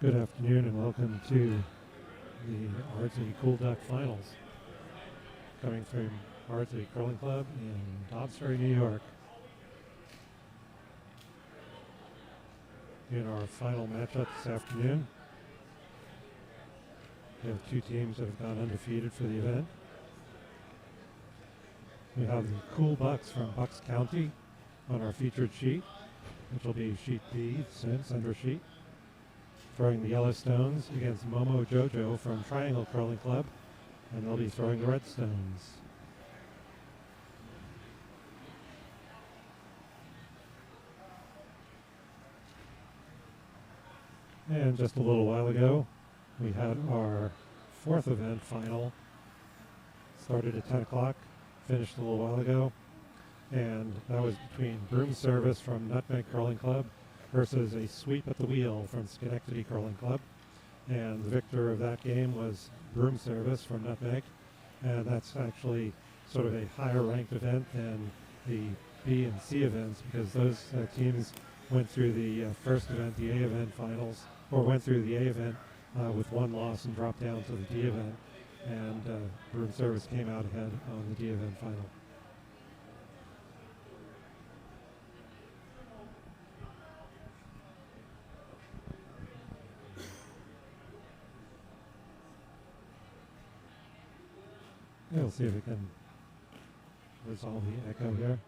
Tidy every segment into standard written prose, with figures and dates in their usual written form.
Good afternoon and welcome to the Ardsley Cool Duck Finals, coming from Ardsley Curling Club in Dobbsbury, New York. In our final matchup this afternoon, we have two teams that have gone undefeated for the event. We have the Cool Bucks from Bucks County on our featured sheet, which will be sheet B, center sheet, throwing the Yellowstones against Momo Jojo from Triangle Curling Club, and they'll be throwing the Redstones. And just a little while ago, we had our fourth event final. Started at 10 o'clock, finished a little while ago, and that was between Broom Service from Nutmeg Curling Club versus a Sweep at the Wheel from Schenectady Curling Club. And the victor of that game was Broom Service from Nutmeg, and that's actually sort of a higher ranked event than the B and C events, because those teams went through the first event, the A event finals, or went through the A event with one loss and dropped down to the D event, and Broom Service came out ahead on the D event final. We'll see if we can resolve the echo here.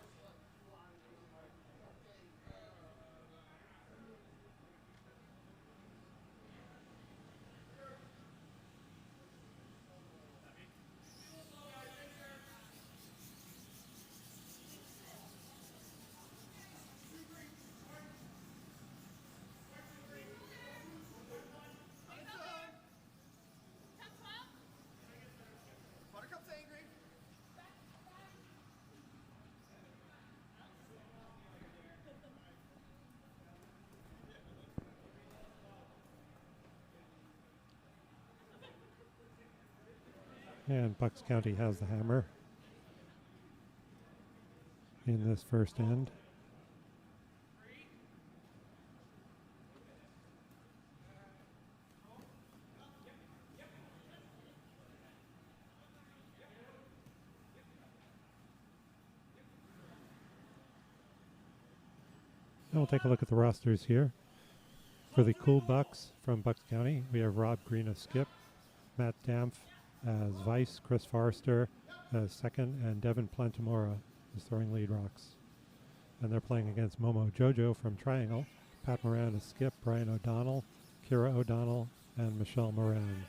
And Bucks County has the hammer in this first end. And we'll take a look at the rosters here. For the Cool Bucks from Bucks County, we have Rob Green as skip, Matt Dampf as vice, Chris Forrester as second, and Devin Plantamora is throwing lead rocks. And they're playing against Momo Jojo from Triangle, Pat Moran as skip, Brian O'Donnell, Kira O'Donnell, and Michelle Moran.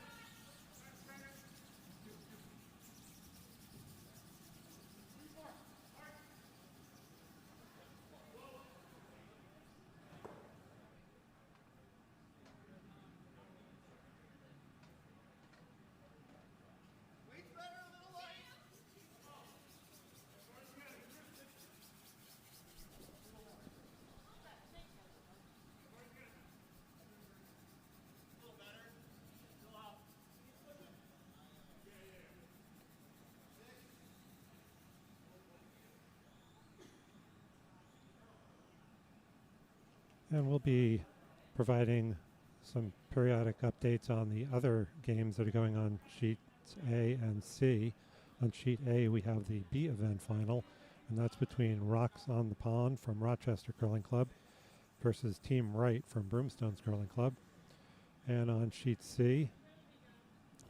And we'll be providing some periodic updates on the other games that are going on sheets A and C. On sheet A, we have the B event final, and that's between Rocks on the Pond from Rochester Curling Club versus Team Wright from Broomstones Curling Club. And on sheet C,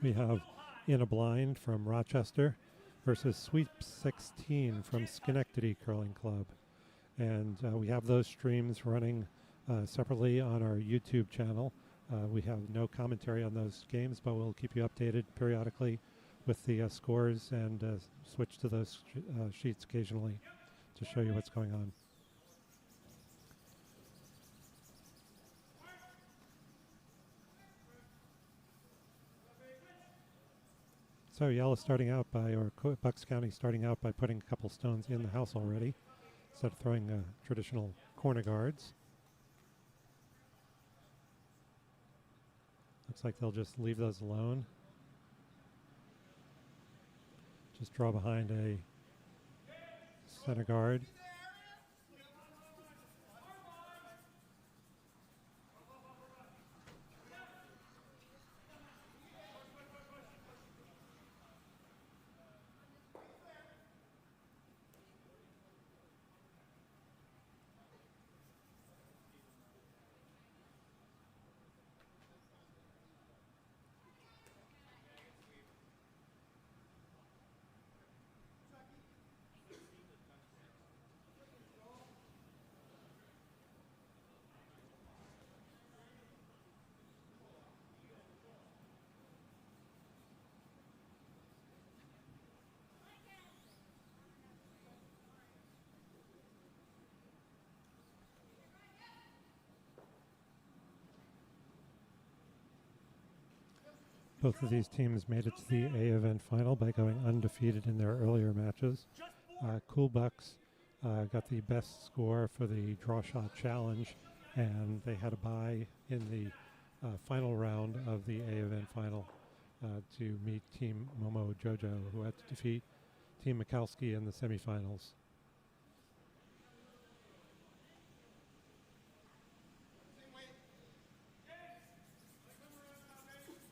we have In a Blind from Rochester versus Sweep 16 from Schenectady Curling Club. And we have those streams running separately on our YouTube channel. We have no commentary on those games, but we'll keep you updated periodically with the scores and switch to those sheets occasionally to show you what's going on. So Yellow starting out by, or Bucks County starting out by putting a couple stones in the house already, instead of throwing traditional corner guards. Looks like they'll just leave those alone. Just draw behind a center guard. Both of these teams made it to the A event final by going undefeated in their earlier matches. Cool Bucks got the best score for the draw shot challenge, and they had a bye in the final round of the A event final to meet Team Momo Jojo, who had to defeat Team Mikalski in the semifinals.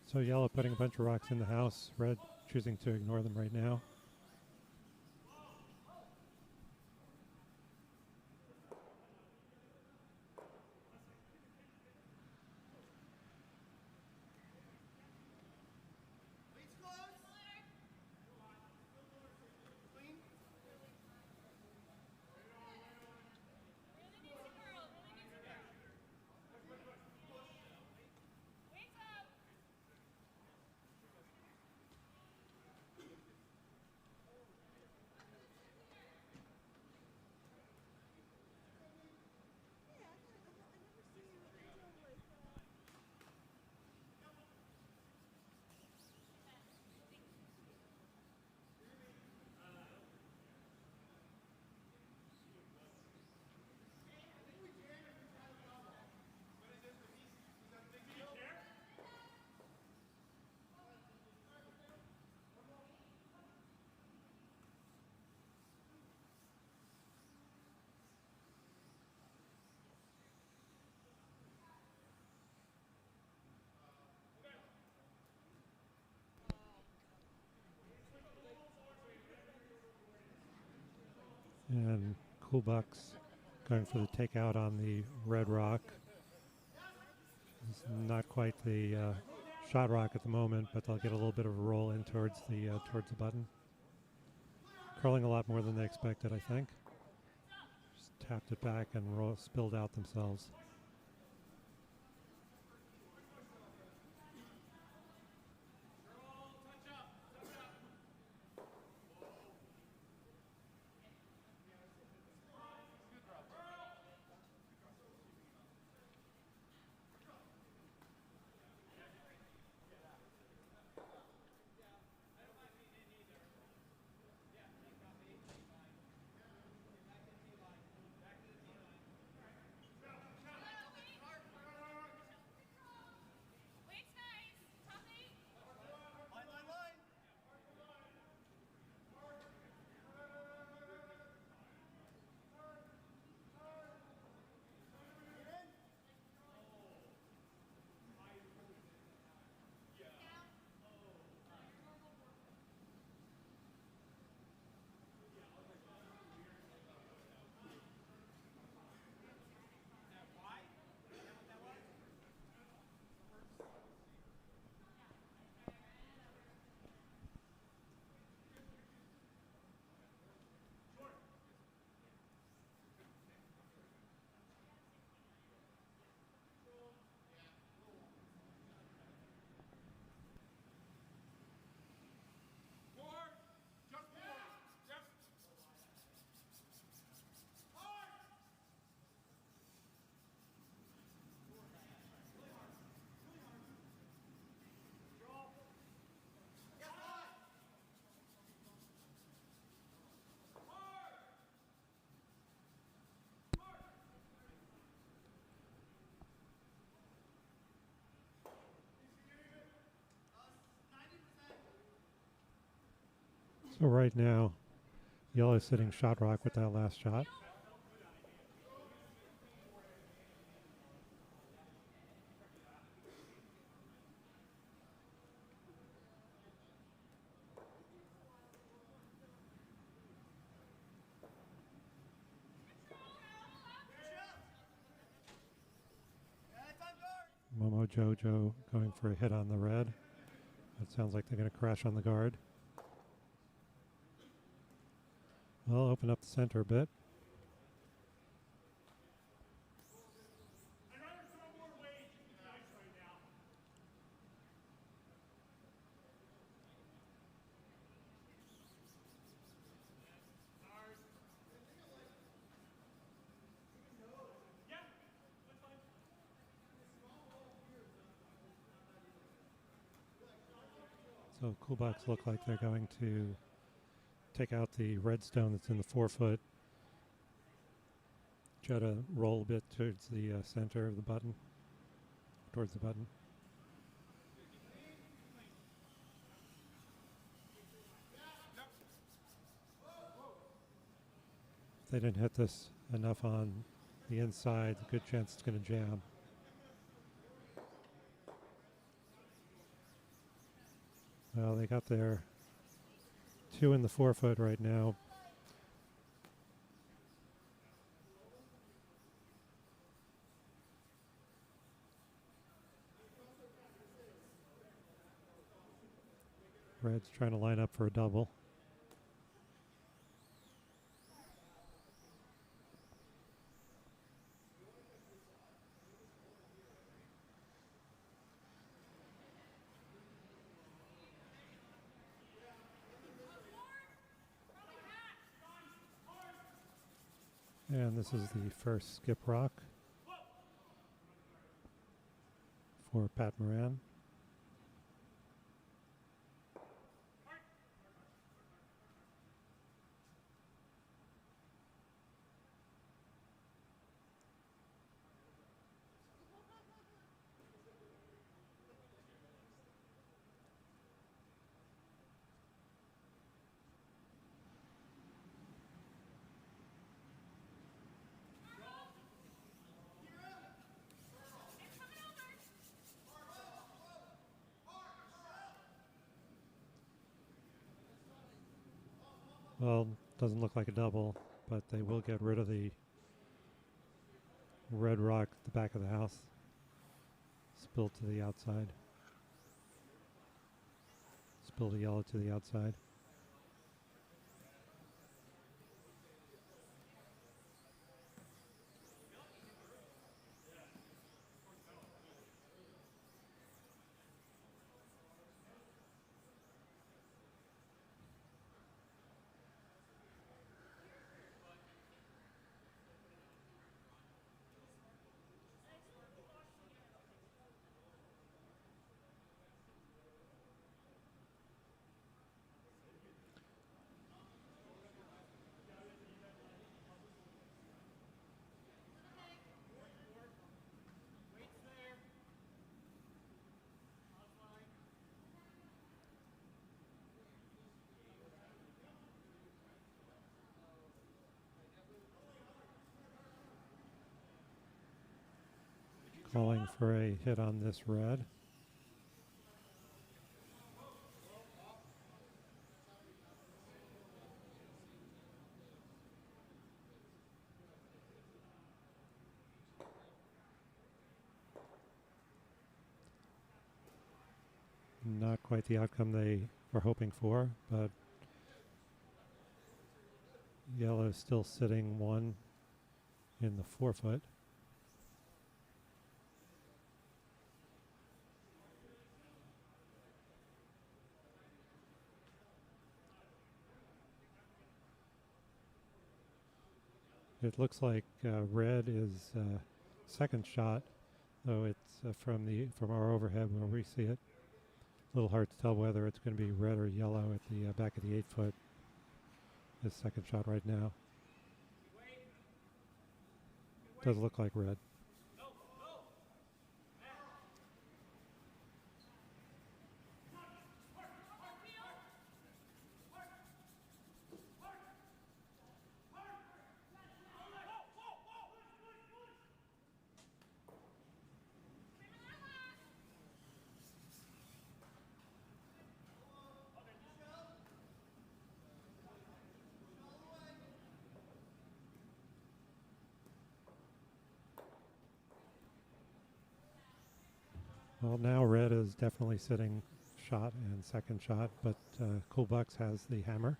So yellow putting a bunch of rocks in the house, red choosing to ignore them right now. And Cool Bucks going for the takeout on the red rock. It's not quite the shot rock at the moment, but they'll get a little bit of a roll in towards the button. Curling a lot more than they expected, I think. Just tapped it back and spilled out themselves. So right now, yellow is sitting shot rock with that last shot. Momo Jojo going for a hit on the red. It sounds like they're going to crash on the guard. Well, open up the center a bit. So Cool Bucks look like they're going to take out the red stone that's in the 4-foot. Try to roll a bit towards the center of the button, towards the button. If they didn't hit this enough on the inside, a good chance it's going to jam. Well, they got their 2 in the 4-foot right now. Red's trying to line up for a double. And this is the first skip rock for Pat Moran. Well, doesn't look like a double, but they will get rid of the red rock at the back of the house. Spilled to the outside. Spilled the yellow to the outside. Calling for a hit on this red. Not quite the outcome they were hoping for, but yellow is still sitting 1 in the 4-foot. It looks like red is second shot, though it's from our overhead where we see it. A little hard to tell whether it's going to be red or yellow at the back of the 8-foot. His second shot right now. Does look like red. Well, now red is definitely sitting shot and second shot, but Cool Bucks has the hammer.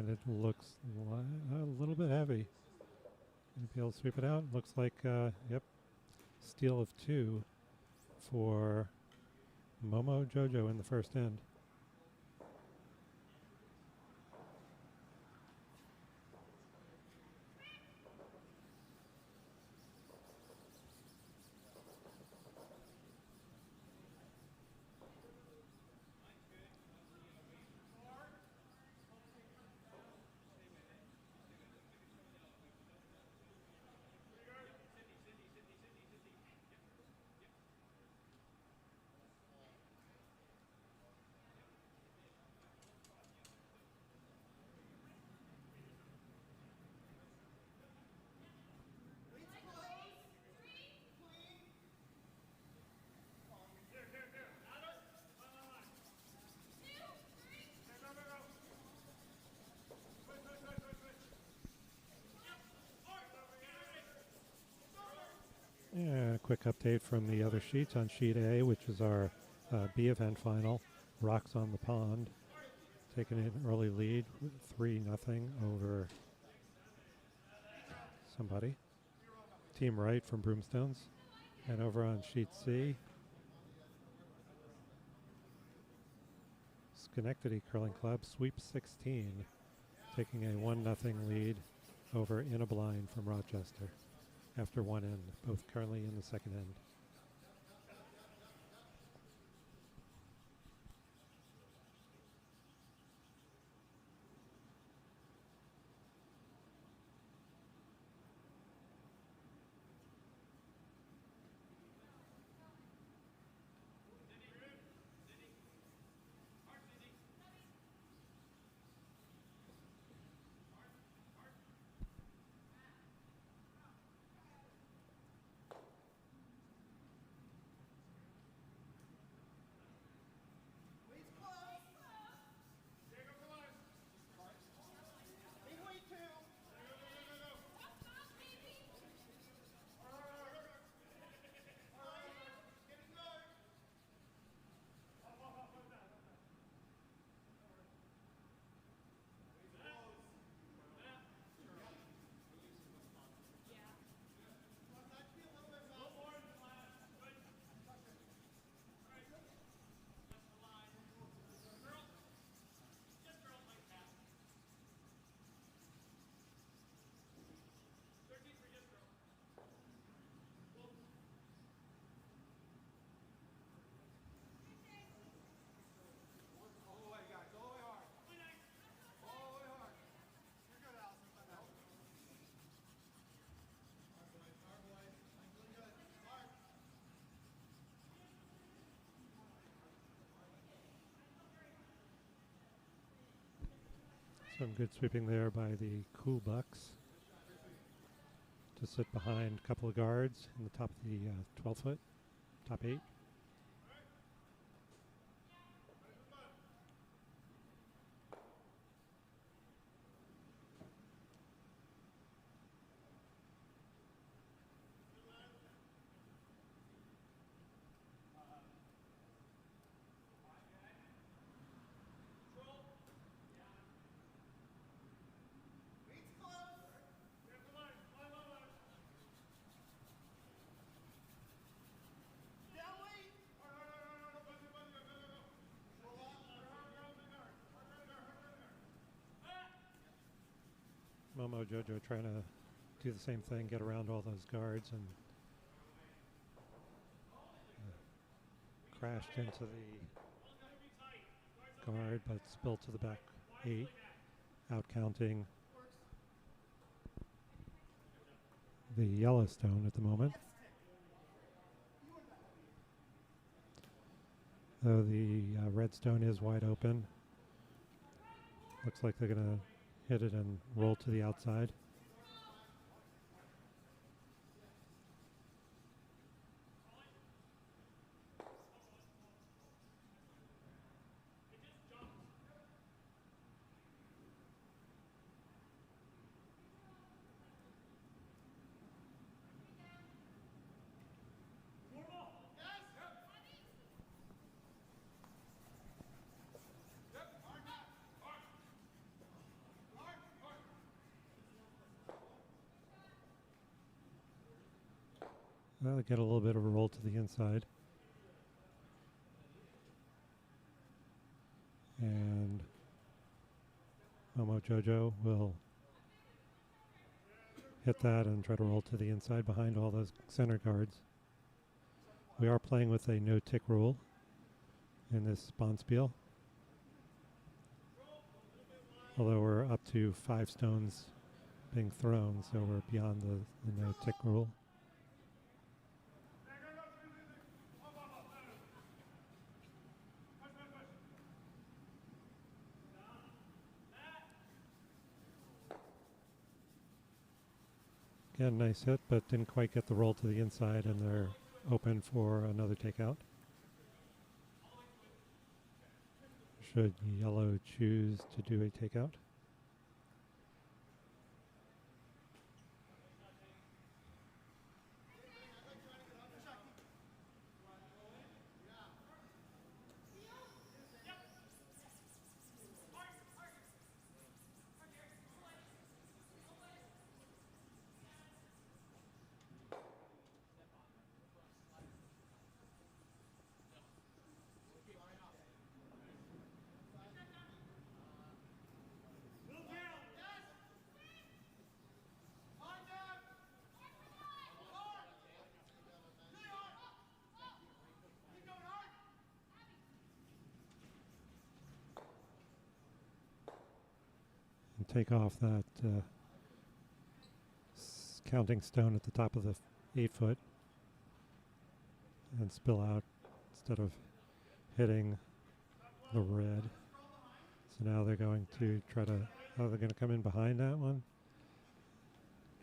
And it looks a little bit heavy. Gonna be able to sweep it out. Looks like, yep, steal of 2 for Momo Jojo in the first end. Yeah, a quick update from the other sheets on sheet A, which is our B event final. Rocks on the Pond taking an early lead, 3-0 over somebody. Team Wright from Broomstones. And over on sheet C, Schenectady Curling Club sweep 16, taking a 1-0 lead over In a Blind from Rochester after one end, both currently in the second end. Some good sweeping there by the Cool Bucks to sit behind a couple of guards in the top of the 12-foot, top 8. Momo Jojo trying to do the same thing, get around all those guards, and crashed into the guard, but spilled to the back 8, out counting the Yellowstone at the moment. Though the Redstone is wide open. Looks like they're going to hit it and roll to the outside. Get a little bit of a roll to the inside. And Momo Jojo will hit that and try to roll to the inside behind all those center guards. We are playing with a no-tick rule in this Bonspiel. Although we're up to 5 stones being thrown, so we're beyond the no-tick rule. Again, nice hit, but didn't quite get the roll to the inside, and they're open for another takeout. Should yellow choose to do a takeout? And take off that counting stone at the top of the 8-foot and spill out instead of hitting the red. So now they're going to try to, they're going to come in behind that one.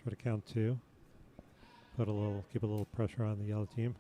Try to count 2. Keep a little pressure on the yellow team.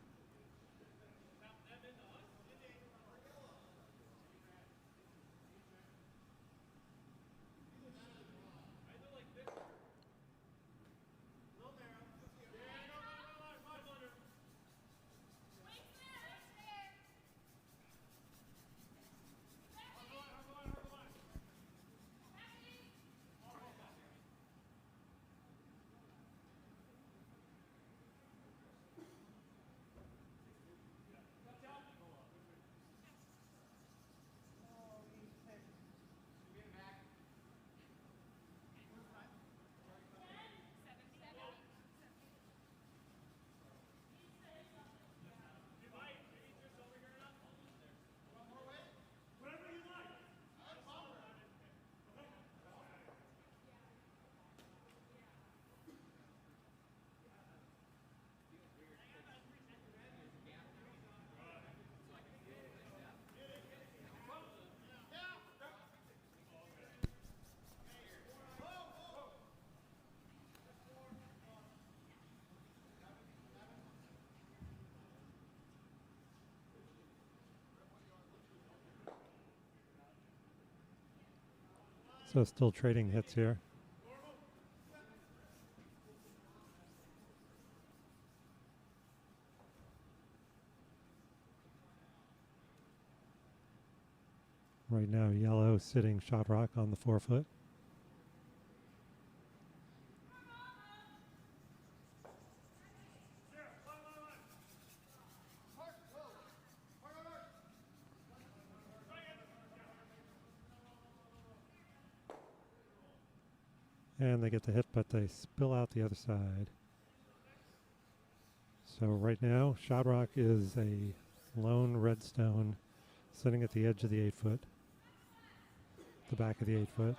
So still trading hits here. Right now, yellow sitting shot rock on the 4-foot. And they get the hit, but they spill out the other side. So right now, shot rock is a lone red stone sitting at the edge of the 8-foot. The back of the 8-foot.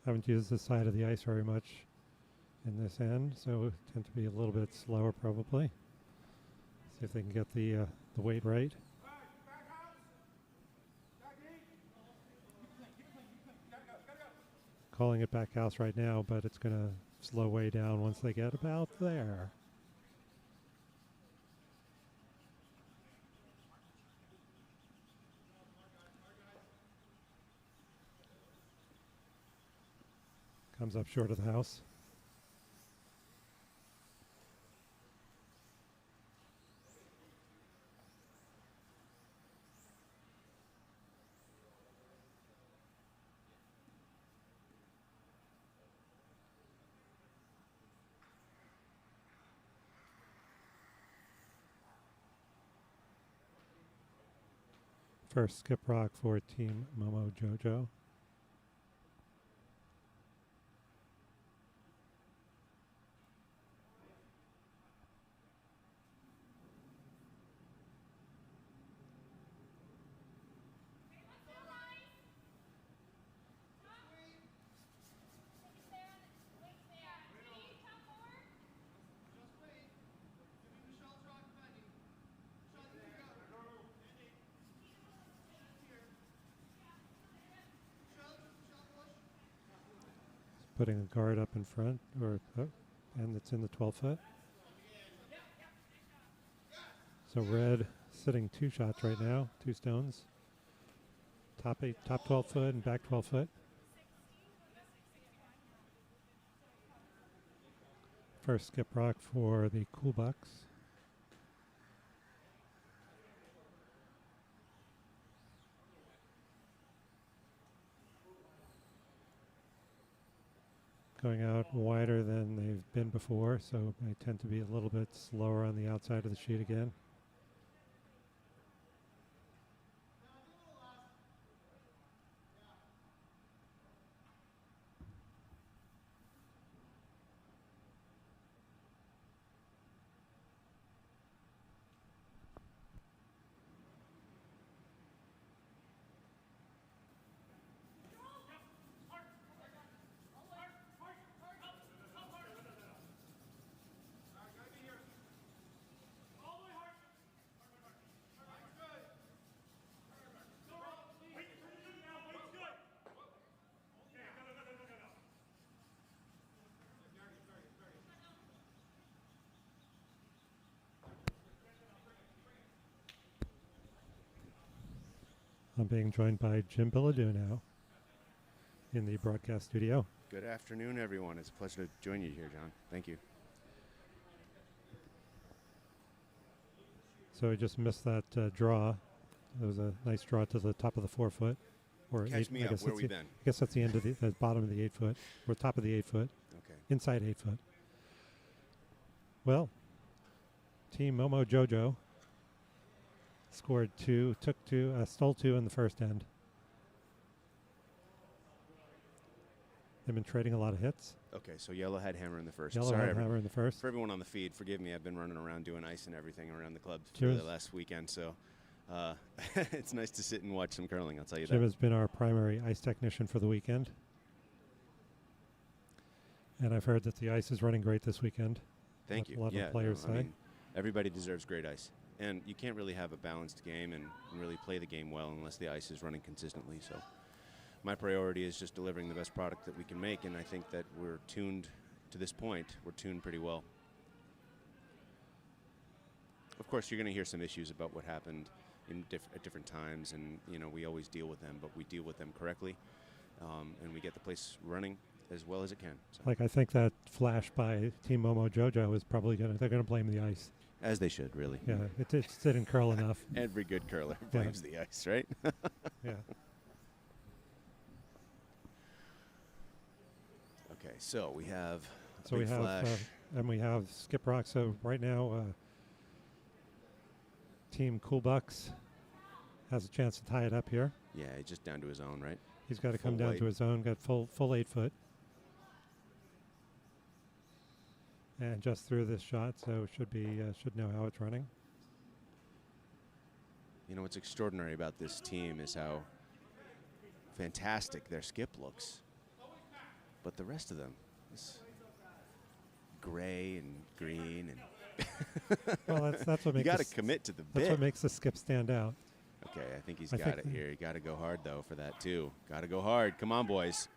Haven't used this side of the ice very much in this end, so tend to be a little bit slower probably. See if they can get the weight right. Calling it back house right now, but it's going to slow way down once they get about there. Comes up short of the house. First skip rock for Team Momo Jojo. Putting a guard up in front, and it's in the 12 foot. So red sitting 2 shots right now, 2 stones. Top 12 foot and back 12 foot. First skip rock for the Cool Bucks. Going out wider than they've been before, so they tend to be a little bit slower on the outside of the sheet again. I'm being joined by Jim Billadou now in the broadcast studio. Good afternoon, everyone. It's a pleasure to join you here, John. Thank you. So we just missed that draw. It was a nice draw to the top of the 4 foot. Or Catch me up. Where we been? I guess that's the end of the bottom of the 8 foot, or top of the 8 foot. Okay. Inside 8 foot. Well, Team Momo Jojo scored 2, stole 2 in the first end. They've been trading a lot of hits. Okay, so yellow had hammer in the first. Yellow had hammer in the first. For everyone on the feed, forgive me. I've been running around doing ice and everything around the club for Cheers. the last weekend, so it's nice to sit and watch some curling, I'll tell you Jim that. has been our primary ice technician for the weekend. And I've heard that the ice is running great this weekend. Thank you. A lot of players say. I mean, everybody deserves great ice. And you can't really have a balanced game and really play the game well unless the ice is running consistently. So my priority is just delivering the best product that we can make, and I think that we're tuned to this point. We're tuned pretty well. Of course, you're going to hear some issues about what happened at different times, and we always deal with them, but we deal with them correctly, and we get the place running as well as it can. So. Like, I think that flash by Team Momo Jojo is probably they're going to blame the ice. As they should, really. Yeah, it didn't curl enough. Every good curler blames the ice, right? Yeah. Okay, so we have flash. And we have skip rock. So right now, Team Cool Bucks has a chance to tie it up here. Yeah, he's just down to his own, right? He's got to come down to his own. Got full 8 foot. And just through this shot, so should know how it's running. What's extraordinary about this team is how fantastic their skip looks. But the rest of them is gray and green and well, that's what makes you got to commit to the bit. That's what makes the skip stand out. Okay, I think he's got it here. You got to go hard though for that too. Got to go hard. Come on, boys.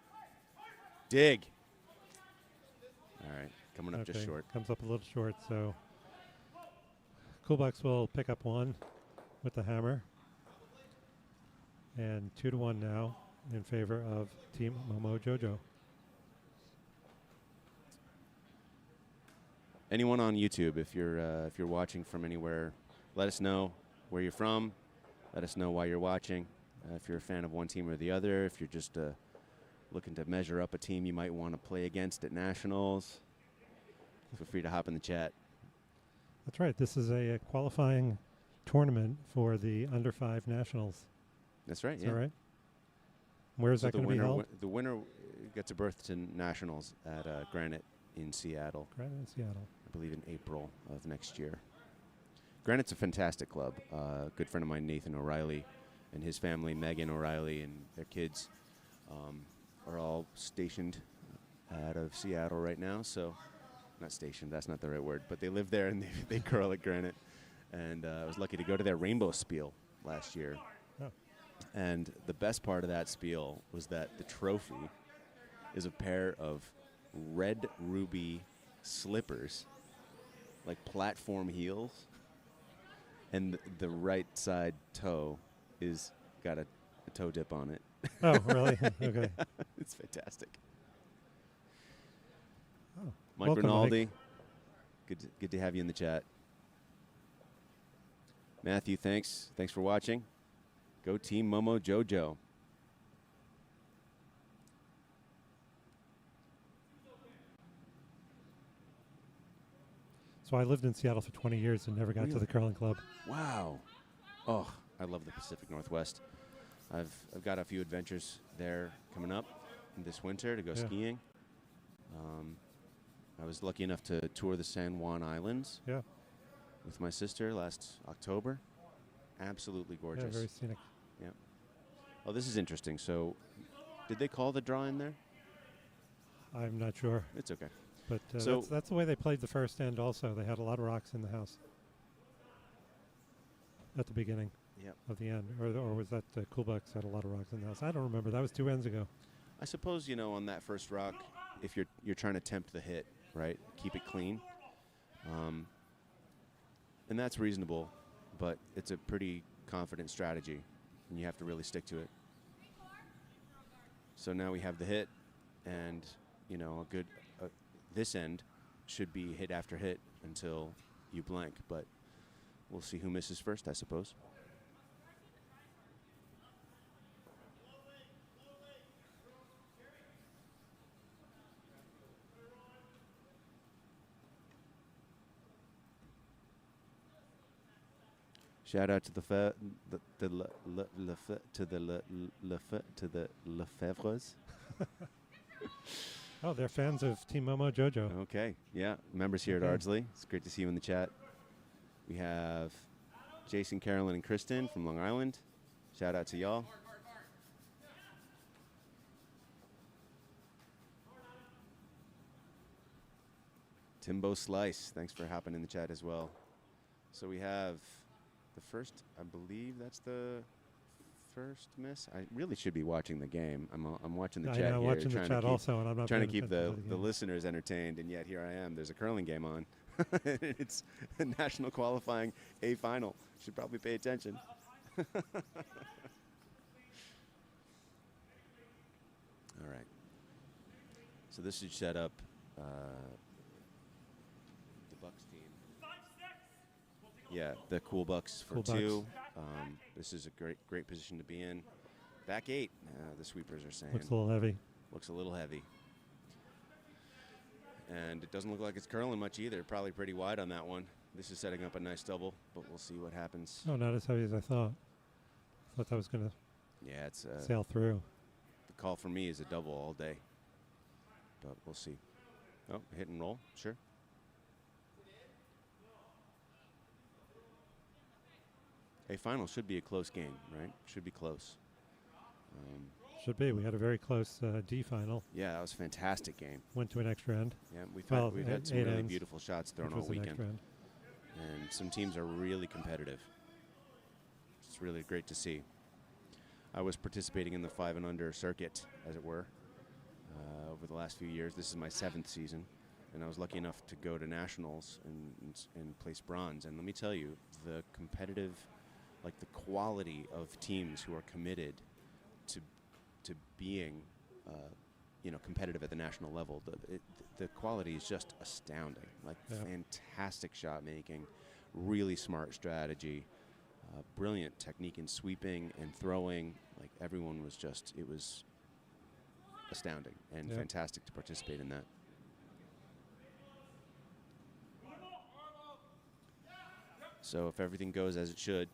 Dig. All right. Coming up just short. Comes up a little short, so Coolbucks will pick up 1 with the hammer. And 2-1 now in favor of Team Momo Jojo. anyone on YouTube, if you're watching from anywhere, let us know where you're from. Let us know why you're watching. If you're a fan of one team or the other, if you're just looking to measure up a team you might want to play against at nationals, feel free to hop in the chat. That's right. This is a qualifying tournament for the under 5 nationals. That's right. Is yeah. that right? Where is that going to be held? The winner gets a berth to nationals at Granite in Seattle. Granite in Seattle. I believe in April of next year. Granite's a fantastic club. A good friend of mine, Nathan O'Reilly, and his family, Megan O'Reilly, and their kids are all stationed out of Seattle right now. So, not stationed, that's not the right word, but they live there and they curl at Granite. And I was lucky to go to their rainbow spiel last year. Oh. And the best part of that spiel was that the trophy is a pair of red ruby slippers, like platform heels, and the right side toe is got a toe dip on it. Oh, really? Okay. It's fantastic. Oh. Mike Welcome, Rinaldi, Mike. good to have you in the chat. Matthew, thanks for watching. Go team Momo Jojo. So I lived in Seattle for 20 years and never got to the curling club. Wow. Oh, I love the Pacific Northwest. I've got a few adventures there coming up this winter to go skiing. I was lucky enough to tour the San Juan Islands with my sister last October. Absolutely gorgeous. Yeah, very scenic. Yeah. Oh, this is interesting. So, did they call the draw in there? I'm not sure. It's okay. But So that's the way they played the first end also. They had a lot of rocks in the house at the beginning of the end. Or was that the Cool Bucks had a lot of rocks in the house? I don't remember. That was 2 ends ago. I suppose, on that first rock, if you're trying to tempt the hit, right, keep it clean. And that's reasonable, but it's a pretty confident strategy, and you have to really stick to it. So now we have the hit, and, a good this end should be hit after hit until you blank, but we'll see who misses first, I suppose. Shout out to the Lefebvres. Oh, they're fans of Team Momo Jojo. Okay, yeah, members here at Ardsley. It's great to see you in the chat. We have Jason, Carolyn, and Kristen from Long Island. Shout out to y'all. Timbo Slice, thanks for hopping in the chat as well. So we have the first, I believe that's the first miss. I really should be watching the game. I'm watching the chat here. I'm watching the chat also, and I'm not trying to keep the listeners entertained, and yet here I am. There's a curling game on. It's a national qualifying A final. Should probably pay attention. All right. So this should set up the Bucks team. Yeah, the Cool Bucks for two. This is a great position to be in. Back 8, the sweepers are saying. Looks a little heavy. Looks a little heavy. And it doesn't look like it's curling much either. Probably pretty wide on that one. This is setting up a nice double, but we'll see what happens. Oh, not as heavy as I thought. I thought that was going to it's sail through. The call for me is a double all day. But we'll see. Oh, hit and roll, sure. A final should be a close game, right? Should be close. Should be. We had a very close D final. Yeah, that was a fantastic game. Went to an extra end. Yeah, we've had some really beautiful shots thrown all weekend. And some teams are really competitive. It's really great to see. I was participating in the 5 and under circuit, as it were, over the last few years. This is my 7th season, and I was lucky enough to go to nationals and place bronze. And let me tell you, the competitive, like the quality of teams who are committed to being competitive at the national level. The quality is just astounding. Like fantastic shot making, really smart strategy, brilliant technique in sweeping and throwing. Like everyone was it was astounding and fantastic to participate in that. So if everything goes as it should,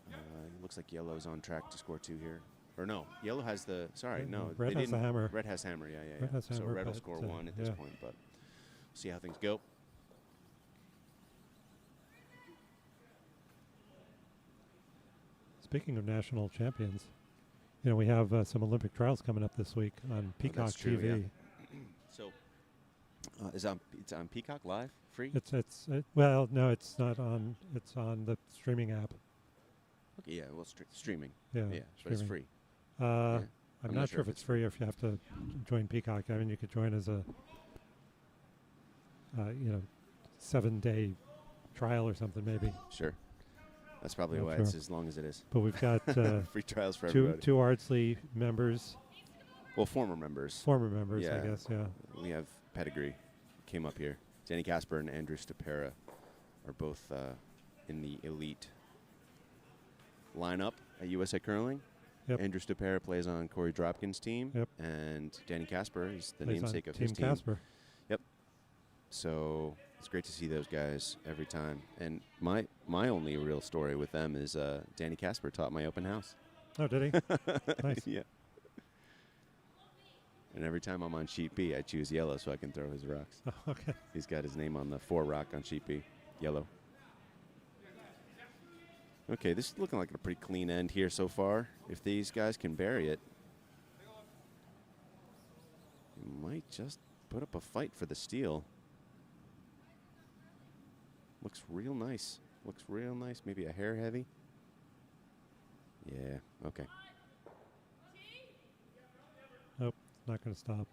it looks like yellow's on track to score 2 here. Or no, yellow has the, sorry, no. Red has the hammer. Red has hammer, yeah. Red has so hammer, red will score 1 at this point, but see how things go. Speaking of national champions, we have some Olympic trials coming up this week on Peacock TV. Yeah. So, it's on Peacock Live, free? Well, no, it's not on. It's on the streaming app. Okay, yeah, well, streaming. Yeah, but it's free. I'm not sure if it's free or if you have to join Peacock. I mean, you could join as a 7-day trial or something, maybe. Sure. That's probably why it's as long as it is. But we've got free trials for everybody. Two Ardsley members. Well, former members. I guess, yeah. We have pedigree. Came up here. Danny Casper and Andrew Stapera are both in the elite lineup at USA Curling. Yep. Andrew Stapera plays on Corey Dropkin's team. Yep. And Danny Casper is the plays namesake of his team. Casper. Yep. So it's great to see those guys every time. And my only real story with them is Danny Casper taught my open house. Oh, did he? Nice. Yeah. And every time I'm on sheet B, I choose yellow so I can throw his rocks. Oh, okay. He's got his name on the 4 rock on sheet B, yellow. Okay, this is looking like a pretty clean end here so far. If these guys can bury it, you might just put up a fight for the steal. Looks real nice. Maybe a hair heavy. Yeah, okay. Nope, not going to stop.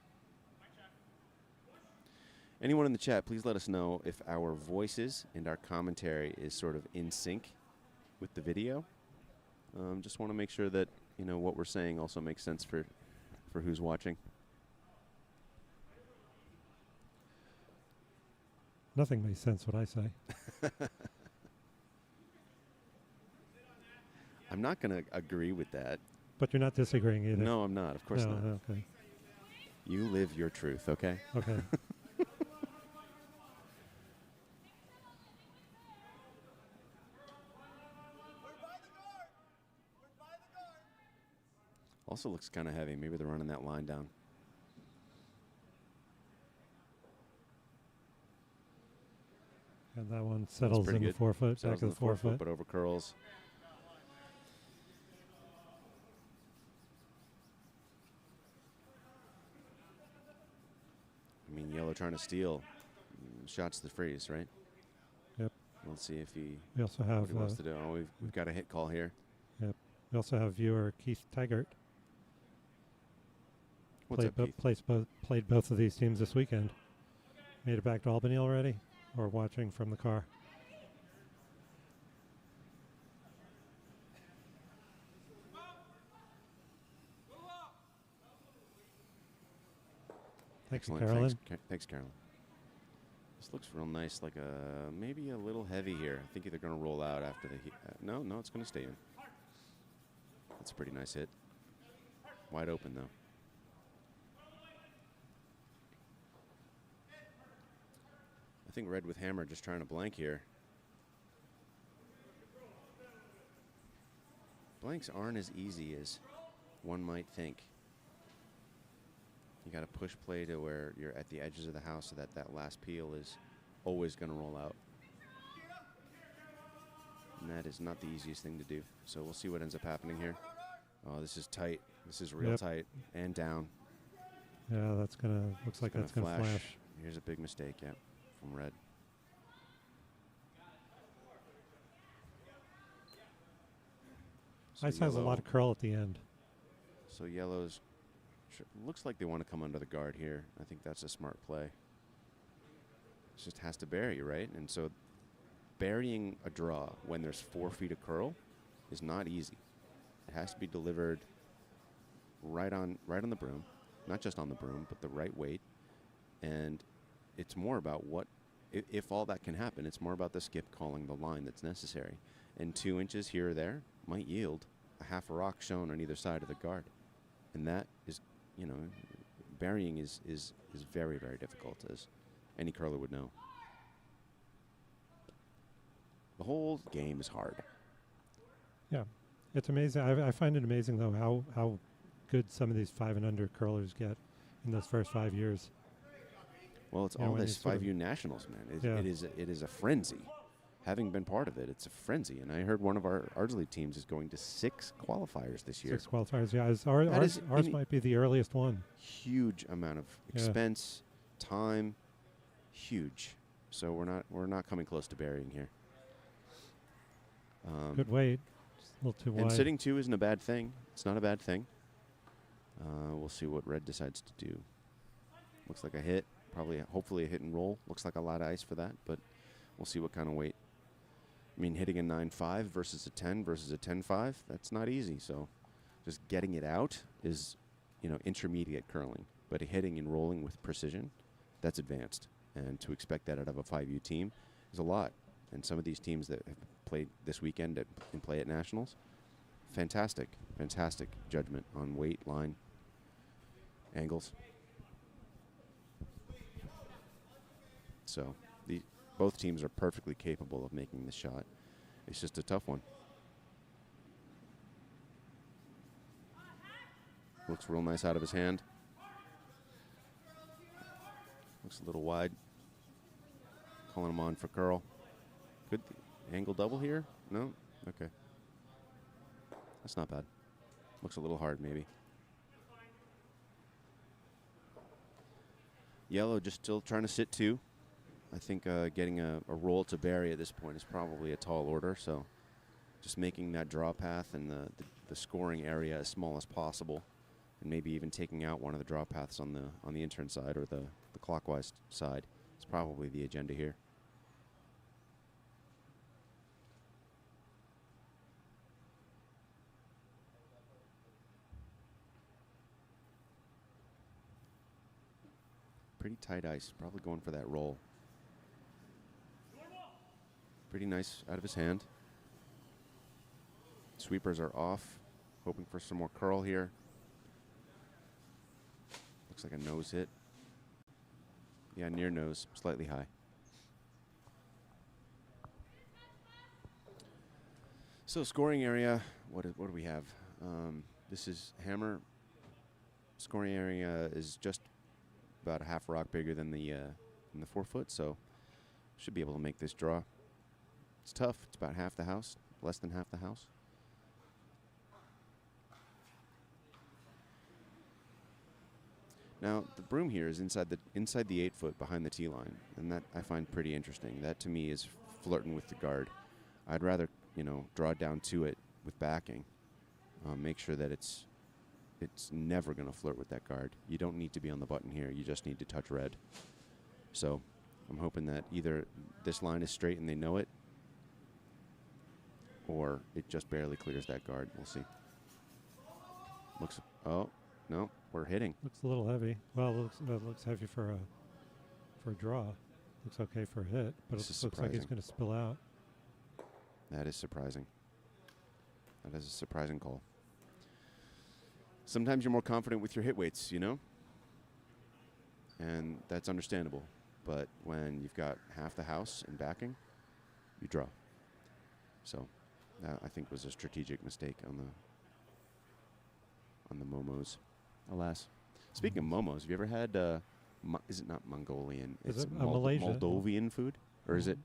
Anyone in the chat, please let us know if our voices and our commentary is sort of in sync with the video. Just want to make sure that what we're saying also makes sense for who's watching. Nothing makes sense what I say. I'm not going to agree with that. But you're not disagreeing either. No, I'm not. Of course not. Okay. You live your truth, okay? Okay. Also looks kind of heavy. Maybe they're running that line down. And that one settles in the 4 foot, back of the 4 foot. But over curls. I mean, yellow trying to steal. Shots the freeze, right? Yep. Let's see if he we also have what he wants to do. Oh, we've got a hit call here. Yep. We also have viewer Keith Taggart. What's up, Keith? Played both of these teams this weekend. Made it back to Albany already, or watching from the car. Thanks, Carolyn. Thanks, Carolyn. This looks real nice, like maybe a little heavy here. I think they're going to roll out after the heat. No, it's going to stay in. That's a pretty nice hit. Wide open, though. I think red with hammer just trying to blank here. Blanks aren't as easy as one might think. You got to push play to where you're at the edges of the house so that that last peel is always going to roll out. And that is not the easiest thing to do. So we'll see what ends up happening here. Oh, this is tight. This is real tight and down. Yeah, that's going to, looks like that's going to flash. Here's a big mistake, yeah, from red. So Ice has a lot of curl at the end. So yellow's looks like they want to come under the guard here. I think that's a smart play. It just has to bury, right? And so burying a draw when there's 4 feet of curl is not easy. It has to be delivered right on the broom. not just on the broom, but the right weight. And it's more about if all that can happen, it's more about the skip calling the line that's necessary. And 2 inches here or there might yield a half a rock shown on either side of the guard. And that is, burying is very, very difficult, as any curler would know. The whole game is hard. Yeah, it's amazing. I find it amazing, though, how good some of these 5 and under curlers get in those first 5 years. Well, it's all this 5U nationals, man. It is a frenzy. Having been part of it, it's a frenzy. And I heard one of our Ardsley teams is going to 6 qualifiers this year. 6 qualifiers, yeah. Ours might be the earliest one. Huge amount of expense, time, huge. So we're not coming close to burying here. Good weight, just a little too wide. And sitting 2 isn't a bad thing. It's not a bad thing. We'll see what red decides to do. Looks like a hit. Hopefully a hit and roll. Looks like a lot of ice for that, but we'll see what kind of weight. I mean, hitting a 9.5 versus a 10 versus a 10.5, that's not easy. So just getting it out is, intermediate curling. But hitting and rolling with precision, that's advanced. And to expect that out of a 5U team is a lot. And some of these teams that have played this weekend and play at Nationals, fantastic judgment on weight, line, angles. So both teams are perfectly capable of making this shot. It's just a tough one. Looks real nice out of his hand. Looks a little wide. Calling him on for curl. Good angle double here? No? Okay. That's not bad. Looks a little hard, maybe. Yellow just still trying to sit 2. I think getting a roll to bury at this point is probably a tall order, so just making that draw path and the scoring area as small as possible, and maybe even taking out one of the draw paths on the intern side or the clockwise side is probably the agenda here. Pretty tight ice, probably going for that roll. Pretty nice out of his hand. Sweepers are off, hoping for some more curl here. Looks like a nose hit. Yeah, near nose, slightly high. So scoring area, what do we have? This is hammer. Scoring area is just about a half rock bigger than the 4 foot, so should be able to make this draw. It's tough. It's about half the house, less than half the house. Now the broom here is inside the 8 foot behind the tee line, and that I find pretty interesting. That to me is flirting with the guard. I'd rather draw down to it with backing. Make sure that it's never going to flirt with that guard. You don't need to be on the button here. You just need to touch red. So I'm hoping that either this line is straight and they know it, or it just barely clears that guard. We'll see. Oh, no, we're hitting. Looks a little heavy. Well, it looks heavy for a draw. Looks okay for a hit, but it looks like he's going to spill out. That is surprising. That is a surprising call. Sometimes you're more confident with your hit weights, and that's understandable. But when you've got half the house in backing, you draw. So that I think was a strategic mistake on the Momos. Alas. Speaking of Momos, have you ever had is it not Mongolian? Is it Malaysia? Moldovan food, or is it?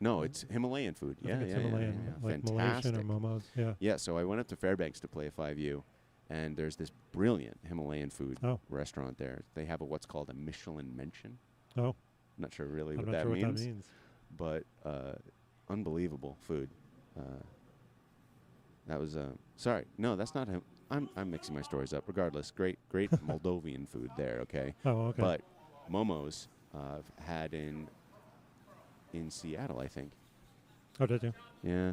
No, it's Himalayan food. I think it's Himalayan, like fantastic. Malaysian or Momos. Yeah. Yeah. So I went up to Fairbanks to play a 5U, and there's this brilliant Himalayan food restaurant there. They have what's called a Michelin mention. Oh. I'm not sure really I'm what not that sure means. What that means. But unbelievable food. That was sorry. No, that's not him. I'm mixing my stories up. Regardless, great Moldovan food there. Okay. Oh, okay. But Momo's had in Seattle, I think. Oh, did you? Yeah,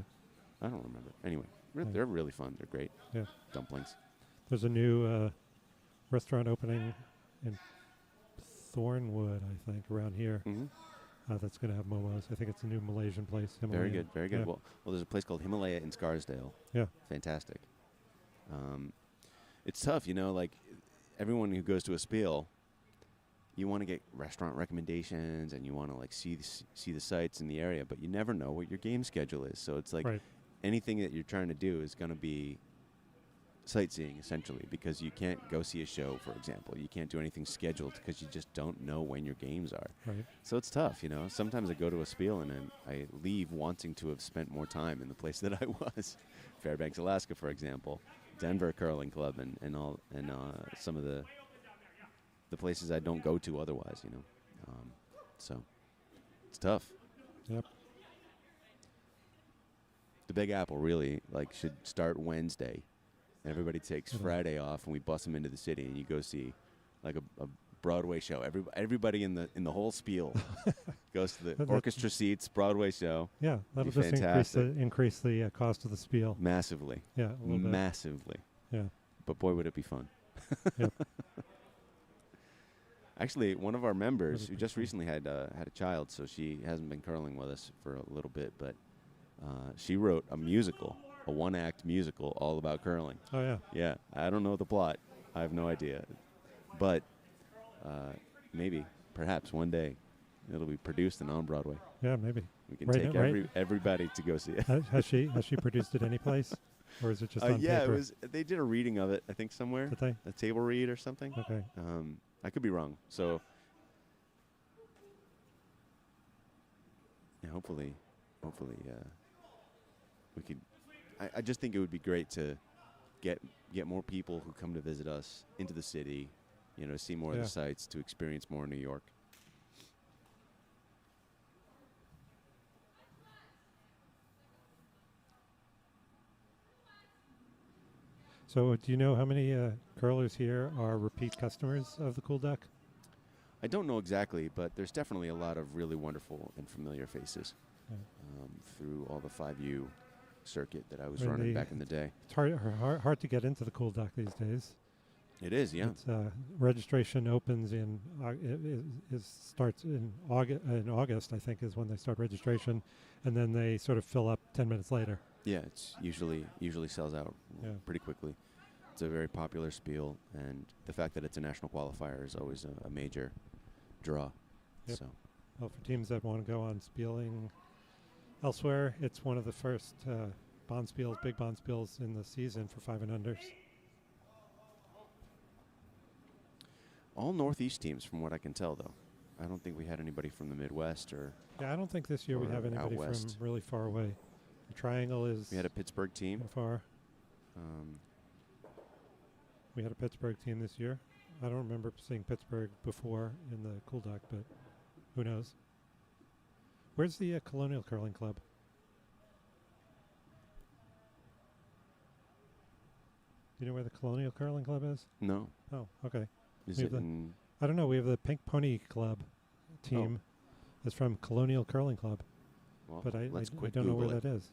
I don't remember. Anyway, they're really fun. They're great. Yeah. Dumplings. There's a new restaurant opening in Thornwood, I think, around here. Mm-hmm. That's going to have Momos. I think it's a new Malaysian place. Very Himalayan. good, very good. Yeah. Well, there's a place called Himalaya in Scarsdale. Yeah. Fantastic. It's tough, like everyone who goes to a spiel, you want to get restaurant recommendations and you want to like see the sites in the area, but you never know what your game schedule is. So it's like anything that you're trying to do is going to be sightseeing essentially, because you can't go see a show, for example. You can't do anything scheduled because you just don't know when your games are. Right. So it's tough, Sometimes I go to a spiel and then I leave wanting to have spent more time in the place that I was. Fairbanks, Alaska, for example, Denver Curling Club, and some of the places I don't go to otherwise, So it's tough. Yep. The Big Apple really should start Wednesday. Everybody takes Friday off, and we bus them into the city, and you go see a Broadway show. Everybody in the whole spiel goes to the orchestra seats, Broadway show. Yeah, that'll just increase the cost of the spiel massively. Yeah, a little bit. Massively. Yeah, but boy, would it be fun. Yep. Actually, one of our members who just recently had a child, so she hasn't been curling with us for a little bit, but she wrote a musical. A one-act musical all about curling. Oh, yeah. Yeah. I don't know the plot. I have no idea. But maybe, perhaps one day, it'll be produced and on Broadway. Yeah, maybe. We can take everybody to go see it. Has she produced it any place? Or is it just on yeah, paper? they did a reading of it, I think, somewhere. Did they? A table read or something. Okay. I could be wrong. So, yeah, hopefully, we could... I just think it would be great to get more people who come to visit us into the city, see more of the sites, to experience more New York. So do you know how many curlers here are repeat customers of the Cool Duck? I don't know exactly, but there's definitely a lot of really wonderful and familiar faces through all the 5U circuit that I was running back in the day. It's hard to get into the Cool Duck these days. It is, yeah. It's, registration opens starts in August, I think, is when they start registration, and then they sort of fill up 10 minutes later. Yeah, it's usually sells out pretty quickly. It's a very popular spiel, and the fact that it's a national qualifier is always a major draw. Yep. So, well, for teams that want to go on spieling elsewhere, it's one of the first big bond spiels in the season for 5 and unders. All Northeast teams, from what I can tell, though. I don't think we had anybody from the Midwest or... Yeah, I don't think this year we have anybody from really far away. The Triangle is... We had a Pittsburgh team. Far. We had a Pittsburgh team this year. I don't remember seeing Pittsburgh before in the Cool Duck, but who knows? Where's the Colonial Curling Club? Do you know where the Colonial Curling Club is? No. Oh, okay. Is it in... I don't know. We have the Pink Pony Club team. That's from Colonial Curling Club. Well, but I don't know Google where it. that is.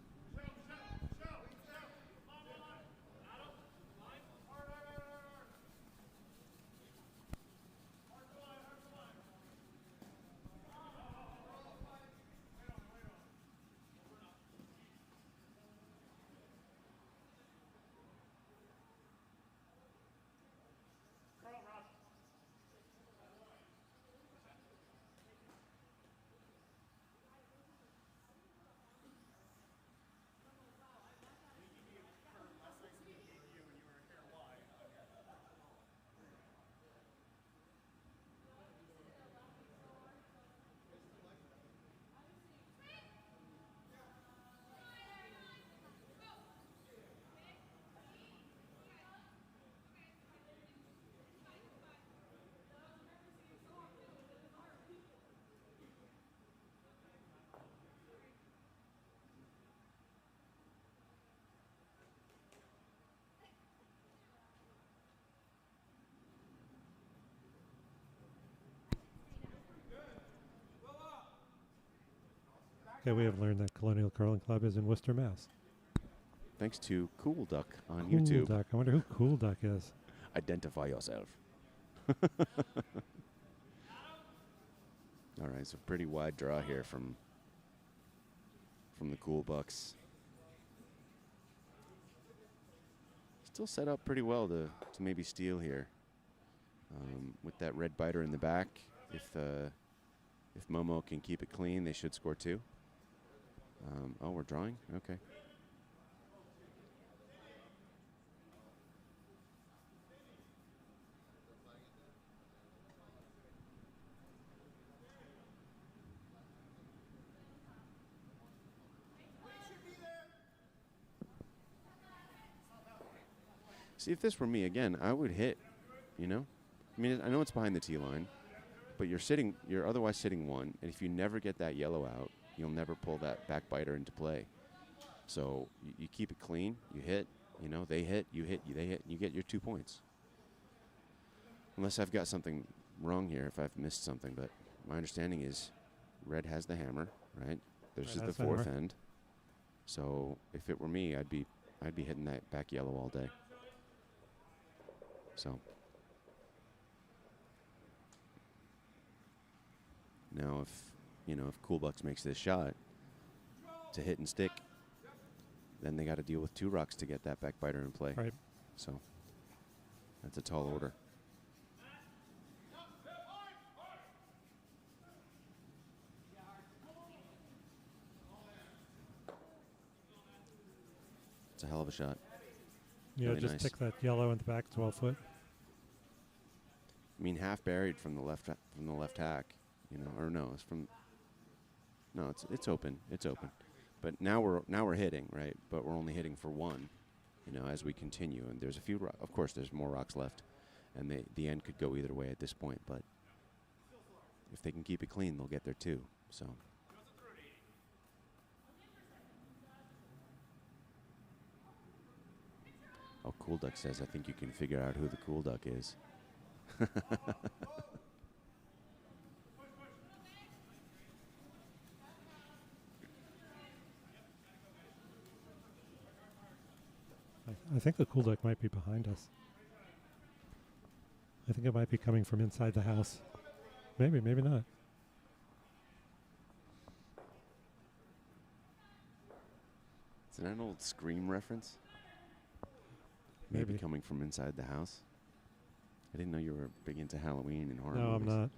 Okay, we have learned that Colonial Curling Club is in Worcester, Mass. Thanks to Cool Duck on Cool YouTube. Duck. I wonder who Cool Duck is. Identify yourself. All right, so pretty wide draw here from the Cool Bucks. Still set up pretty well to maybe steal here. With that red biter in the back, if Momo can keep it clean, they should score 2. Oh, we're drawing? Okay. See, if this were me, again, I would hit, you know? I mean, I know it's behind the tee line, but you're otherwise sitting 1, and if you never get that yellow out, you'll never pull that back biter into play. So you keep it clean, you hit, you know, they hit, you hit, they hit, you get your 2 points. Unless I've got something wrong here, if I've missed something, but my understanding is red has the hammer, right? This is the 4th end. So if it were me, I'd be hitting that back yellow all day. So now if Cool Bucks makes this shot to hit and stick, then they got to deal with 2 rocks to get that back biter in play. Right. So that's a tall order. It's a hell of a shot. Yeah, Really just nice. pick that yellow in the back, 12 foot. I mean, half buried from the left hack, you know, or no, it's open. It's open. But now we're hitting, right? But we're only hitting for 1, you know, as we continue. And there's a few, of course, there's more rocks left, and the end could go either way at this point. But if they can keep it clean, they'll get there too. So. Oh, Cool Duck says, I think you can figure out who the Cool Duck is. I think the Cool Duck might be behind us. I think it might be coming from inside the house. Maybe, maybe not. Is that an old Scream reference? Maybe. Coming from inside the house. I didn't know you were big into Halloween and horror No, movies. I'm not.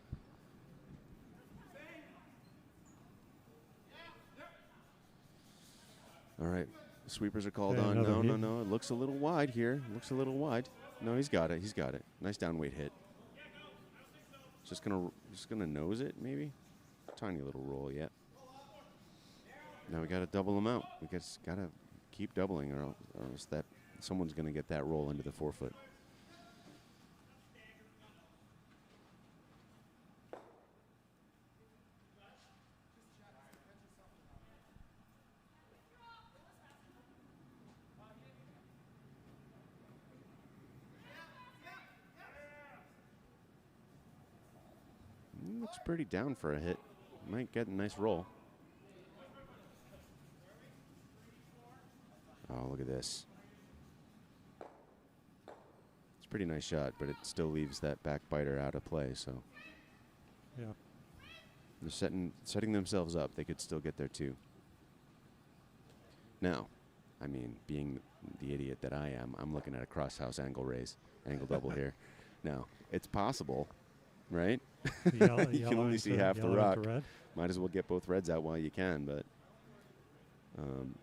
All right. Sweepers are called Okay, on. another No. It looks a little wide here. Looks a little wide. No, he's got it. He's got it. Nice downweight hit. Just gonna nose it, maybe. Tiny little roll yet. Now we got to double them out. We just got to keep doubling, or else that someone's gonna get that roll into the 4 foot. Looks pretty down for a hit. Might get a nice roll. Oh, look at this. It's a pretty nice shot, but it still leaves that back biter out of play, so. Yeah. They're setting themselves up. They could still get there too. Now, I mean, being the idiot that I am, I'm looking at a cross-house angle double here. Now, it's possible, right? You can only see half the rock. Might as well get both reds out while you can, but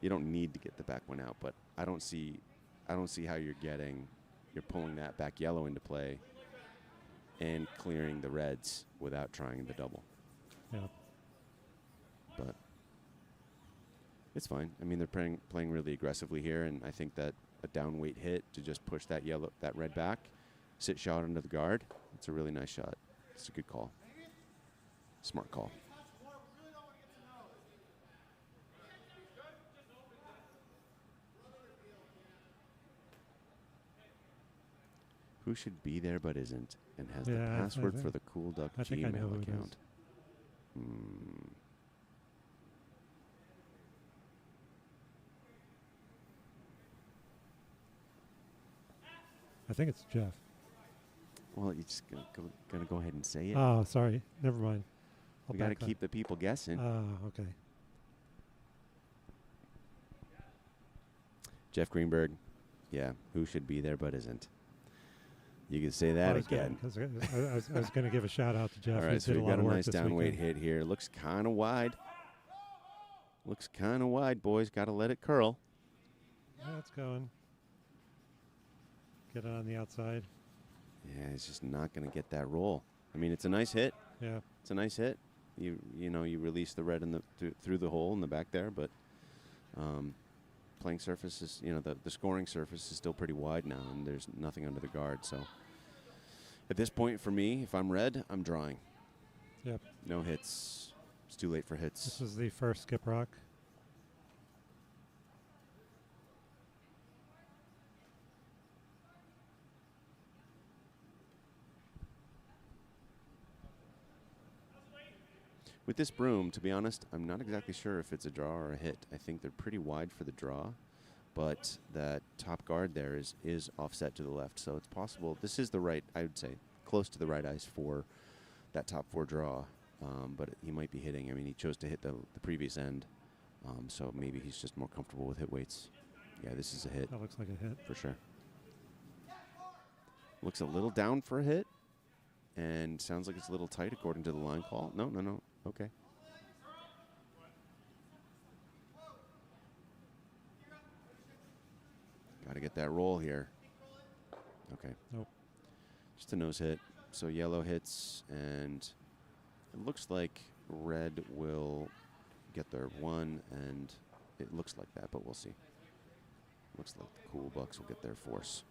you don't need to get the back one out. But I don't see how you're pulling that back yellow into play and clearing the reds without trying the double. Yeah. But it's fine. I mean, they're playing really aggressively here, and I think that a downweight hit to just push that red back, sit shot under the guard, it's a really nice shot. It's a good call. Smart call. Who should be there but isn't, and has the password for the Cool Duck Gmail account? I think it's Jeff. Well, you just gonna go ahead and say it. Oh, sorry. Never mind. We got to keep the people guessing. Okay. Jeff Greenberg, yeah, who should be there but isn't. You can say that again. Because I was going to give a shout out to Jeff. All right, so we've got a nice downweight hit here. Looks kind of wide. Looks kind of wide, boys. Got to let it curl. Yeah, it's going. Get it on the outside. Yeah, he's just not going to get that roll. I mean, it's a nice hit. Yeah, it's a nice hit. You release the red in the through the hole in the back there, but playing surface is, the scoring surface is still pretty wide now, and there's nothing under the guard. So at this point, for me, if I'm red, I'm drawing. Yep. No hits. It's too late for hits. This is the first skip rock. With this broom, to be honest, I'm not exactly sure if it's a draw or a hit. I think they're pretty wide for the draw, but that top guard there is offset to the left, so it's possible. This is the right, I would say, close to the right ice for that top 4 draw, but he might be hitting. I mean, he chose to hit the previous end, so maybe he's just more comfortable with hit weights. Yeah, this is a hit. That looks like a hit. For sure. Looks a little down for a hit, and sounds like it's a little tight according to the line call. No. Okay. Got to get that roll here. Okay. Nope. Just a nose hit. So yellow hits, and it looks like red will get their 1, and it looks like that, but we'll see. Looks like the Cool Bucks will get their force.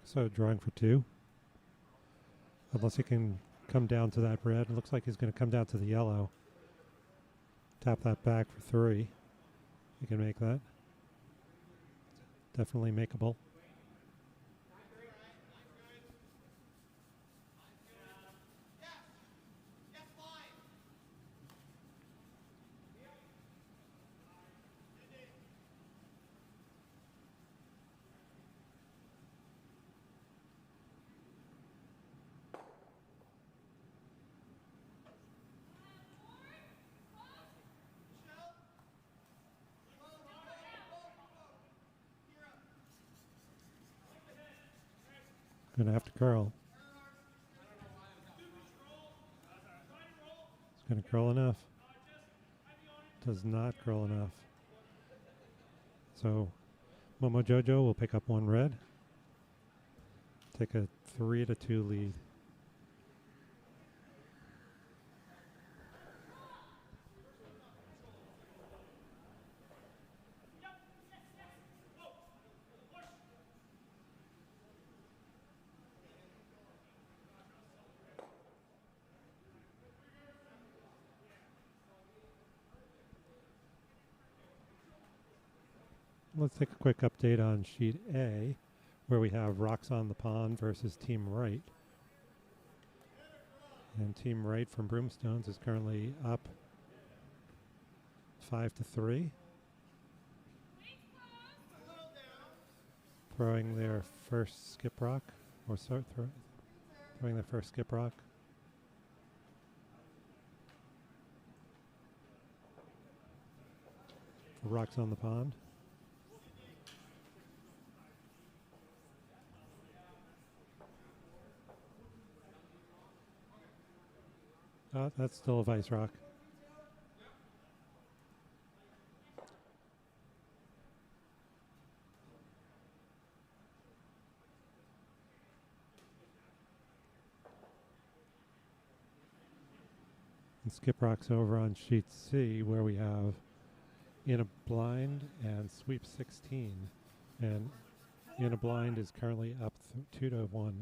So drawing for 2. Unless he can come down to that red. It looks like he's going to come down to the yellow. Tap that back for 3. You can make that. Definitely makeable. Gonna have to curl. It's gonna curl enough. Does not curl enough. So Momo Jojo will pick up 1 red. Take a 3-2 lead. Let's take a quick update on sheet A, where we have Rocks on the Pond versus Team Right. And Team Right from Broomstones is currently up 5-3. throwing their first skip rock, or throwing their first skip rock. For rocks on the pond. That's still a vice rock. And skip rocks over on sheet C, where we have In a Blind and Sweep 16. And In a Blind is currently up 2-1.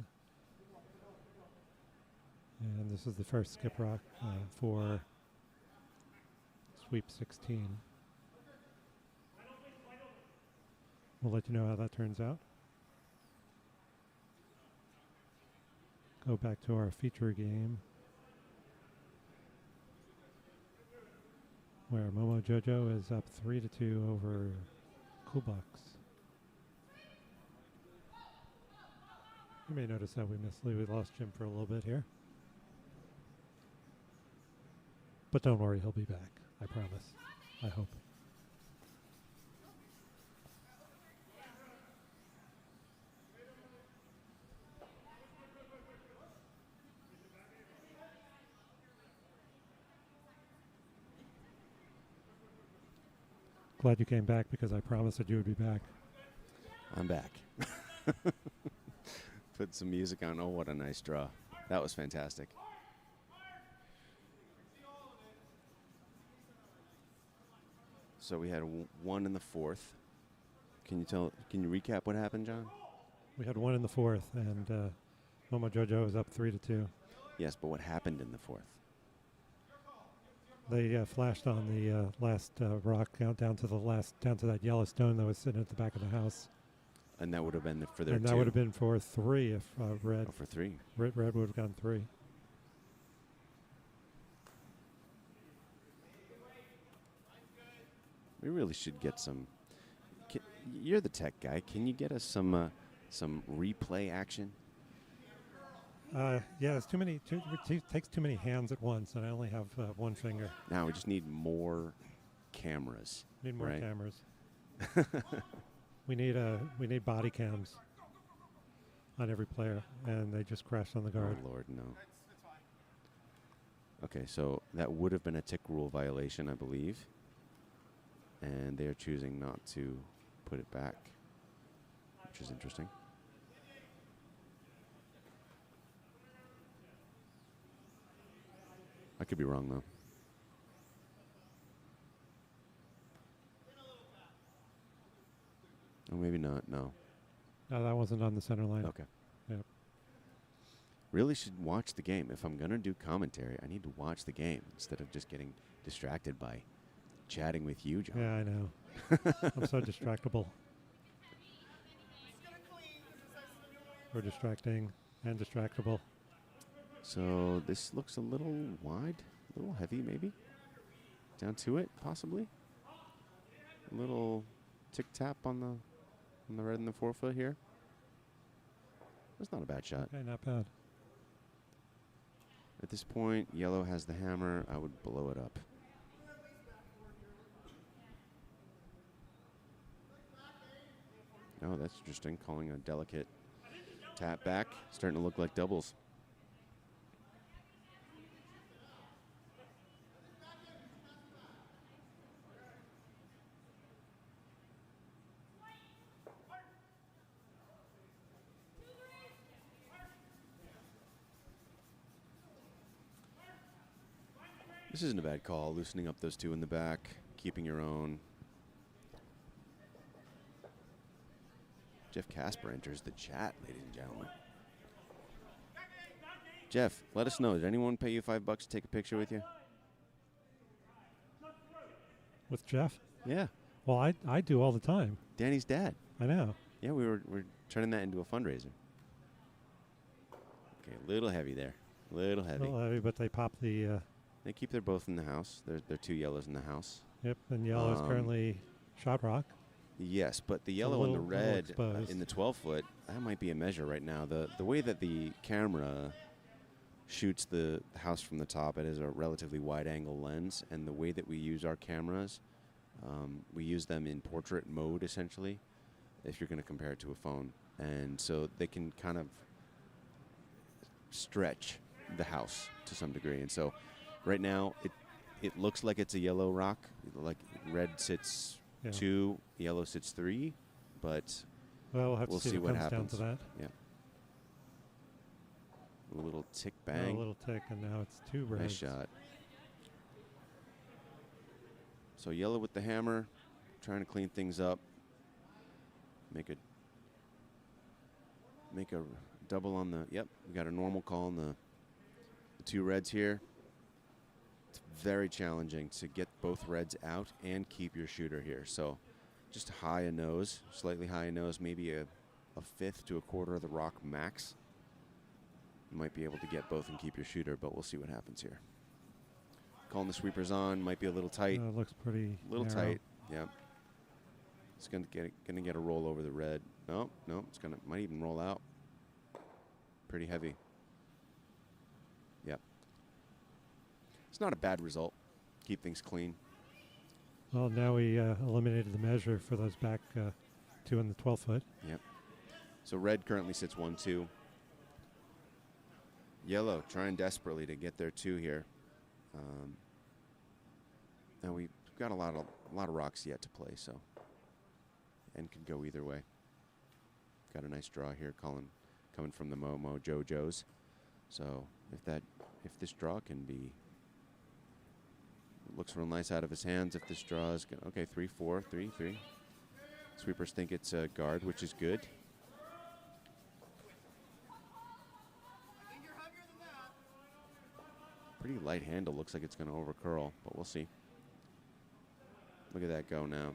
And this is the first skip rock for Sweep 16. We'll let you know how that turns out. Go back to our feature game, where Momo Jojo is up 3-2 over Coolbox. You may notice that we lost Jim for a little bit here. But don't worry, he'll be back. I promise. I hope. Glad you came back, because I promised that you would be back. I'm back. Put some music on. Oh, what a nice draw. That was fantastic. So we had one in the fourth. Can you recap what happened, John? We had one in the fourth, and Momo Jojo is up 3-2. Yes, but what happened in the fourth? They flashed on the last rock down to that yellow stone that was sitting at the back of the house. And that would have been for their And two. that would have been for 3 if red. Oh, for 3. Red would have gone 3. We really should get some. You're the tech guy. Can you get us some replay action? Yeah, it's too many. It takes too many hands at once, and I only have one finger. Now we just need more cameras. Need more right? cameras. We need body cams on every player, and they just crashed on the guard. Oh Lord, no. Okay, so that would have been a tick rule violation, I believe, and they are choosing not to put it back, which is interesting. I could be wrong, though. Oh, maybe not. No. No, that wasn't on the center line. Okay. Yep. Really should watch the game. If I'm going to do commentary, I need to watch the game instead of just getting distracted by chatting with you, John. Yeah, I know. I'm so distractible. We're distracting and distractible. So this looks a little wide, a little heavy maybe. Down to it, possibly. A little tick-tap on the red and the forefoot here. That's not a bad shot. Okay, not bad. At this point, yellow has the hammer. I would blow it up. Oh, that's interesting. Calling a delicate tap back. Starting to look like doubles. This isn't a bad call, loosening up those two in the back, keeping your own. Jeff Casper enters the chat, ladies and gentlemen. Jeff, let us know. Did anyone pay you $5 to take a picture with you? With Jeff? Yeah. Well, I do all the time. Danny's dad. I know. Yeah, we're turning that into a fundraiser. Okay, a little heavy there. A little heavy. A little heavy, but they pop the... They keep their both in the house. They're two yellows in the house. Yep, and yellow is currently shot rock. Yes, but the yellow and the red exposed. in the 12-foot, that might be a measure right now. The way that the camera shoots the house from the top, it is a relatively wide-angle lens, and the way that we use our cameras, we use them in portrait mode, essentially, if you're going to compare it to a phone. And so they can kind of stretch the house to some degree. And so right now, it looks like it's a yellow rock, like red sits 2, yellow sits 3, but well, we'll have to see what comes happens. Down to that. Yeah. A little tick bang. A little tick, and now it's 2 reds. Nice shot. So yellow with the hammer, trying to clean things up. Make a double on the. Yep, we got a normal call on the 2 reds here. It's very challenging to get both reds out and keep your shooter here. So just high a nose, slightly high a nose, maybe a fifth to a quarter of the rock max. You might be able to get both and keep your shooter, but we'll see what happens here. Calling the sweepers on, might be a little tight. It looks pretty little narrow. tight. Yeah. It's gonna get a roll over the red. No, it's might even roll out. Pretty heavy. Yep. It's not a bad result. Keep things clean. Well, now we eliminated the measure for those back 2 in the 12-foot. Yep. So red currently sits 1-2. Yellow trying desperately to get their 2 here. Now we've got a lot of rocks yet to play, so and could go either way. Got a nice draw here, coming from the Momo Jojos. So if this draw can be, looks real nice out of his hands. If this draw is okay, 3-4, 3-3. Sweepers think it's a guard, which is good. Pretty light handle. Looks like it's going to overcurl, but we'll see. Look at that go now.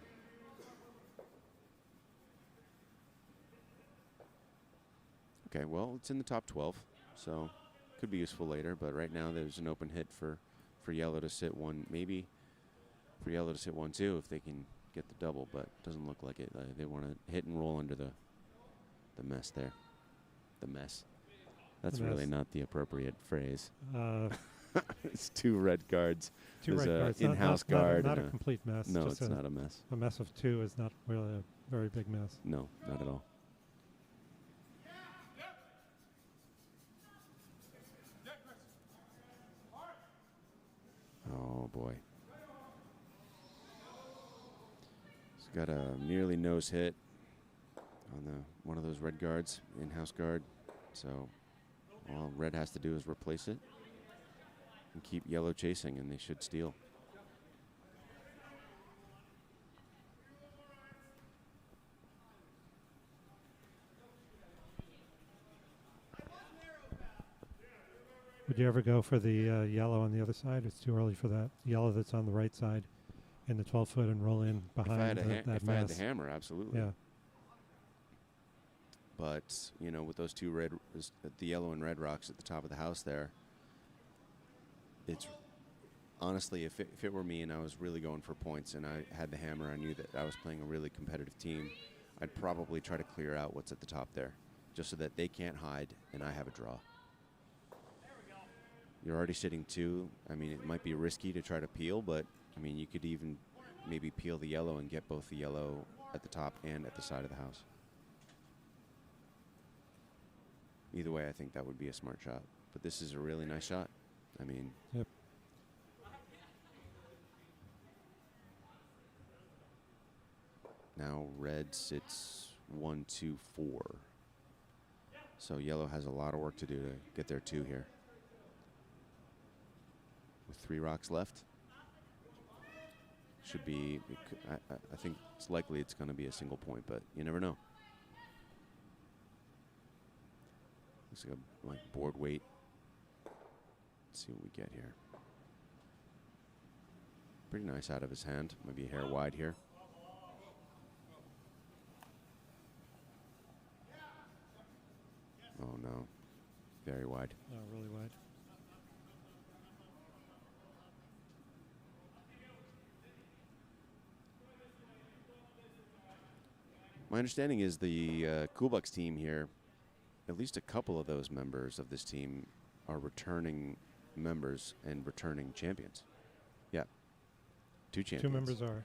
Okay, well, it's in the top 12, so could be useful later. But right now, there's an open hit for yellow to sit 1, maybe for yellow to sit 1-2 if they can get the double. But doesn't look like it. They want to hit and roll under the mess there. The mess. That's really not the appropriate phrase. It's 2 red guards. 2 red guards. In-house guard. Not a complete mess. No, just it's not a mess. A mess of 2 is not really a very big mess. No, not at all. Oh, boy. He's got a nearly nose hit on one of those red guards, in-house guard. So all red has to do is replace it and keep yellow chasing, and they should steal. Would you ever go for the yellow on the other side? It's too early for that. Yellow that's on the right side in the 12-foot and roll in behind that mess. If I had the hammer, absolutely. Yeah. But, with those 2 the yellow and red rocks at the top of the house there, it's honestly, if it were me and I was really going for points and I had the hammer, I knew that I was playing a really competitive team, I'd probably try to clear out what's at the top there, just so that they can't hide and I have a draw. You're already sitting 2. I mean, it might be risky to try to peel, but, I mean, you could even maybe peel the yellow and get both the yellow at the top and at the side of the house. Either way, I think that would be a smart shot. But this is a really nice shot. I mean... Yep. Now red sits 1-2-4. So yellow has a lot of work to do to get their 2 here. With 3 rocks left. Should be... I think it's likely it's going to be a single point, but you never know. Looks like board weight. Let's see what we get here. Pretty nice out of his hand. Maybe a hair wide here. Oh, no. Very wide. Oh, really wide. My understanding is the Cool Bucks team here, at least a couple of those members of this team are returning members and returning champions. Yeah. 2 champions. 2 members are.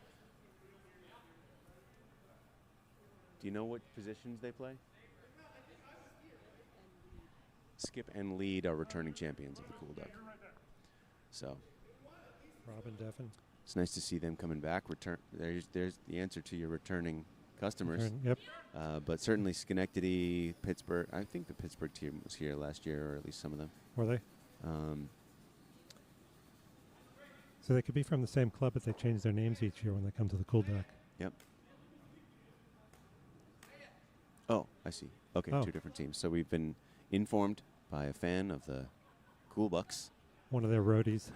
Do you know what positions they play? Skip and Lead are returning champions of the Cool Duck. So Rob and Devin. it's nice to see them coming back. There's the answer to your returning customers. Yep. But certainly Schenectady, Pittsburgh. I think the Pittsburgh team was here last year, or at least some of them. Were they? So they could be from the same club, but they change their names each year when they come to the Cool Duck. Yep. Oh, I see. Okay, Oh. 2 different teams. So we've been informed by a fan of the Cool Bucks One of their roadies.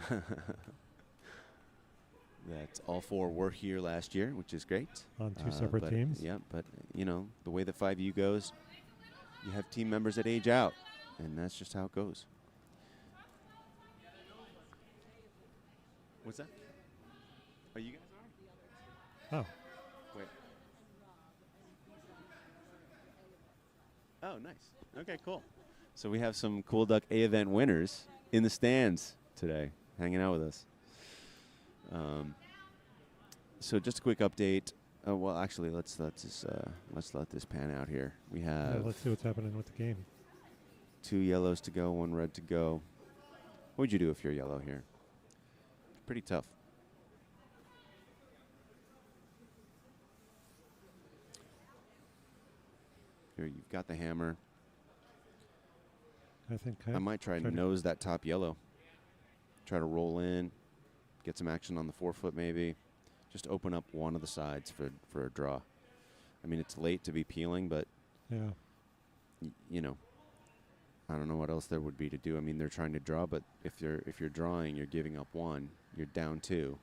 that all 4 were here last year, which is great. On 2 separate teams. Yeah, but, you know, the way the 5U goes, you have team members that age out, and that's just how it goes. What's that? Oh, you guys are? Oh, Wait. Oh, nice. Okay, cool. So we have some Cool Duck A event winners in the stands today, hanging out with us. So just a quick update. Well, actually, let's let this pan out here. We yeah, have let's see what's happening with the game. 2 yellows to go, 1 red to go. What would you do if you're yellow here? Pretty tough. Here, you've got the hammer. I think I might try to nose that top yellow. Try to roll in, get some action on the 4-foot maybe. Just open up one of the sides for a draw. I mean, it's late to be peeling, but Yeah. you know, I don't know what else there would be to do. I mean, they're trying to draw, but if you're drawing, you're giving up 1, you're down 2.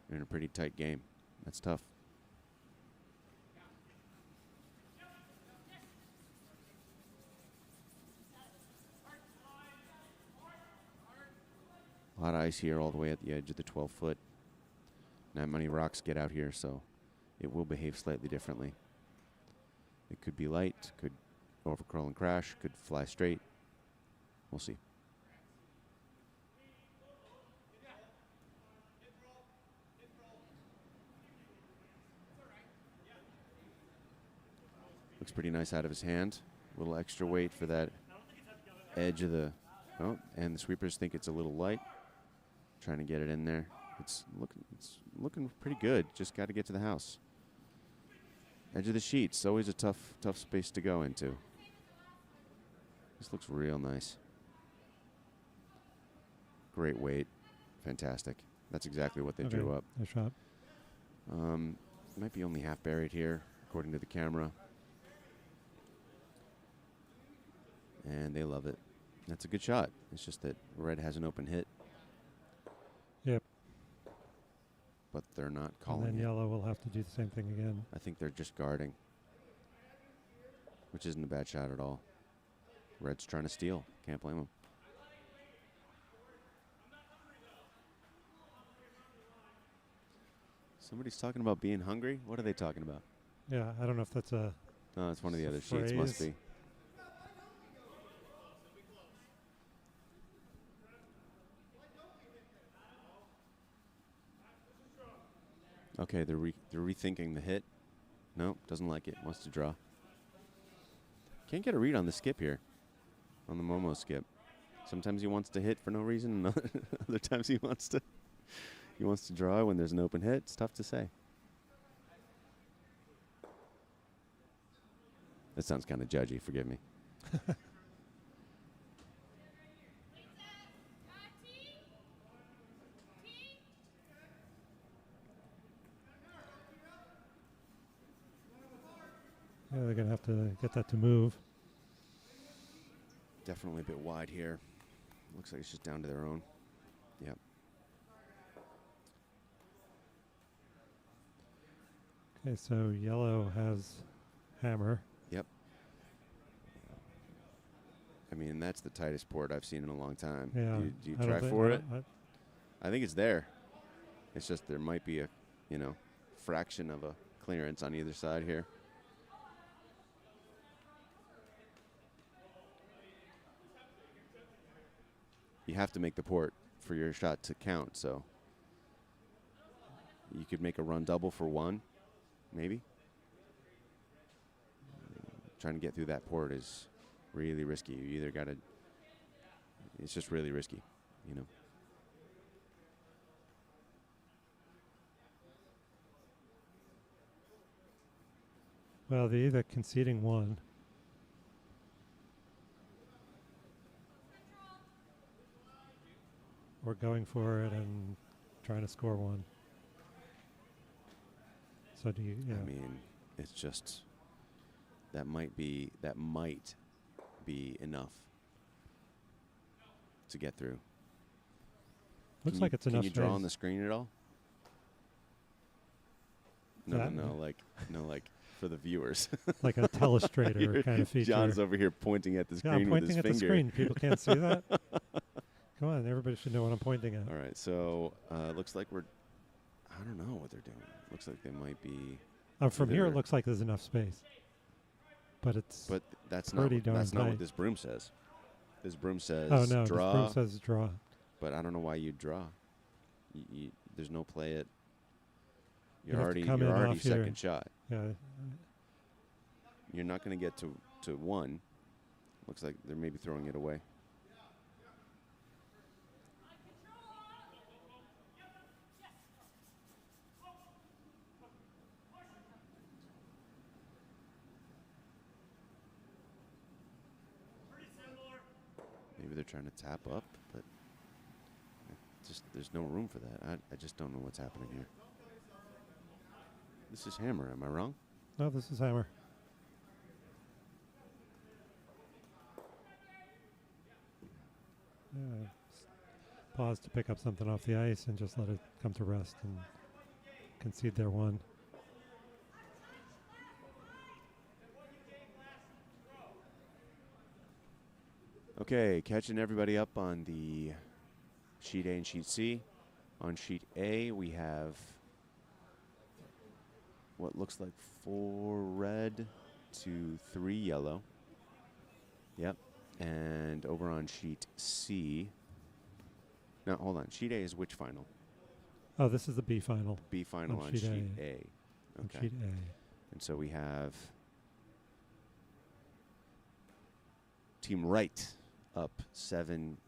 You're in a pretty tight game. That's tough. A lot of ice here all the way at the edge of the 12-foot. Not many rocks get out here, so it will behave slightly differently. It could be light, could overcurl and crash, could fly straight. We'll see. Looks pretty nice out of his hand. A little extra weight for that edge of the... Oh, and the sweepers think it's a little light. Trying to get it in there. It's looking pretty good. Just got to get to the house. Edge of the sheets. Always a tough space to go into. This looks real nice. Great weight. Fantastic. That's exactly what they drew up. Nice shot. Might be only half buried here, according to the camera. And they love it. That's a good shot. It's just that red has an open hit. Yep. But they're not calling And then it. yellow will have to do the same thing again. I think they're just guarding, which isn't a bad shot at all. Red's trying to steal. Can't blame him. Somebody's talking about being hungry? What are they talking about? Yeah, I don't know if that's a... No, it's one of the other phrase. sheets. Must be. Okay, they're rethinking the hit. Nope, doesn't like it. Wants to draw. Can't get a read on the skip here, on the Momo skip. Sometimes he wants to hit for no reason, and other times he wants to draw when there's an open hit. It's tough to say. That sounds kind of judgy. Forgive me. Yeah, they're going to have to get that to move. Definitely a bit wide here. Looks like it's just down to their own. Yep. Okay, so yellow has hammer. Yep. I mean, that's the tightest port I've seen in a long time. Yeah. Do you I don't try thi- for I it? don't- I think it's there. It's just there might be a, fraction of a clearance on either side here. you have to make the port for your shot to count. So you could make a run double for one, maybe. Trying to get through that port is really risky. You either got to, it's just really risky, you know. Well, they're either conceding one or going for it and trying to score one. So do you? Yeah. I mean, it's just that might be enough to get through. Looks like it's enough. Can you draw on the screen at all? No, like for the viewers. Like a telestrator kind of feature. John's over here pointing at the screen I'm pointing with his at finger. the screen. People can't see that. Come on, everybody should know what I'm pointing at. All right, so looks like I don't know what they're doing. Looks like they might be. From here, it looks like there's enough space, but that's pretty not. darn That's not tight. what this broom says. This broom says oh no, draw. this broom says draw. But I don't know why you draw. There's no play it. You'd You're have to come in already off here. second shot. Yeah. You're not going to get to one. Looks like they're maybe throwing it away. Maybe they're trying to tap up, but there's no room for that. I just don't know what's happening here. This is hammer, am I wrong? No, this is hammer. Yeah. Pause to pick up something off the ice and just let it come to rest and concede their one. Okay, catching everybody up on the sheet A and sheet C. On sheet A, we have what looks like 4 red to 3 yellow. Yep. And over on sheet C. Now, hold on. Sheet A is which final? Oh, this is the B final. B final on sheet A. On Okay. sheet A. And so we have Team Right up 7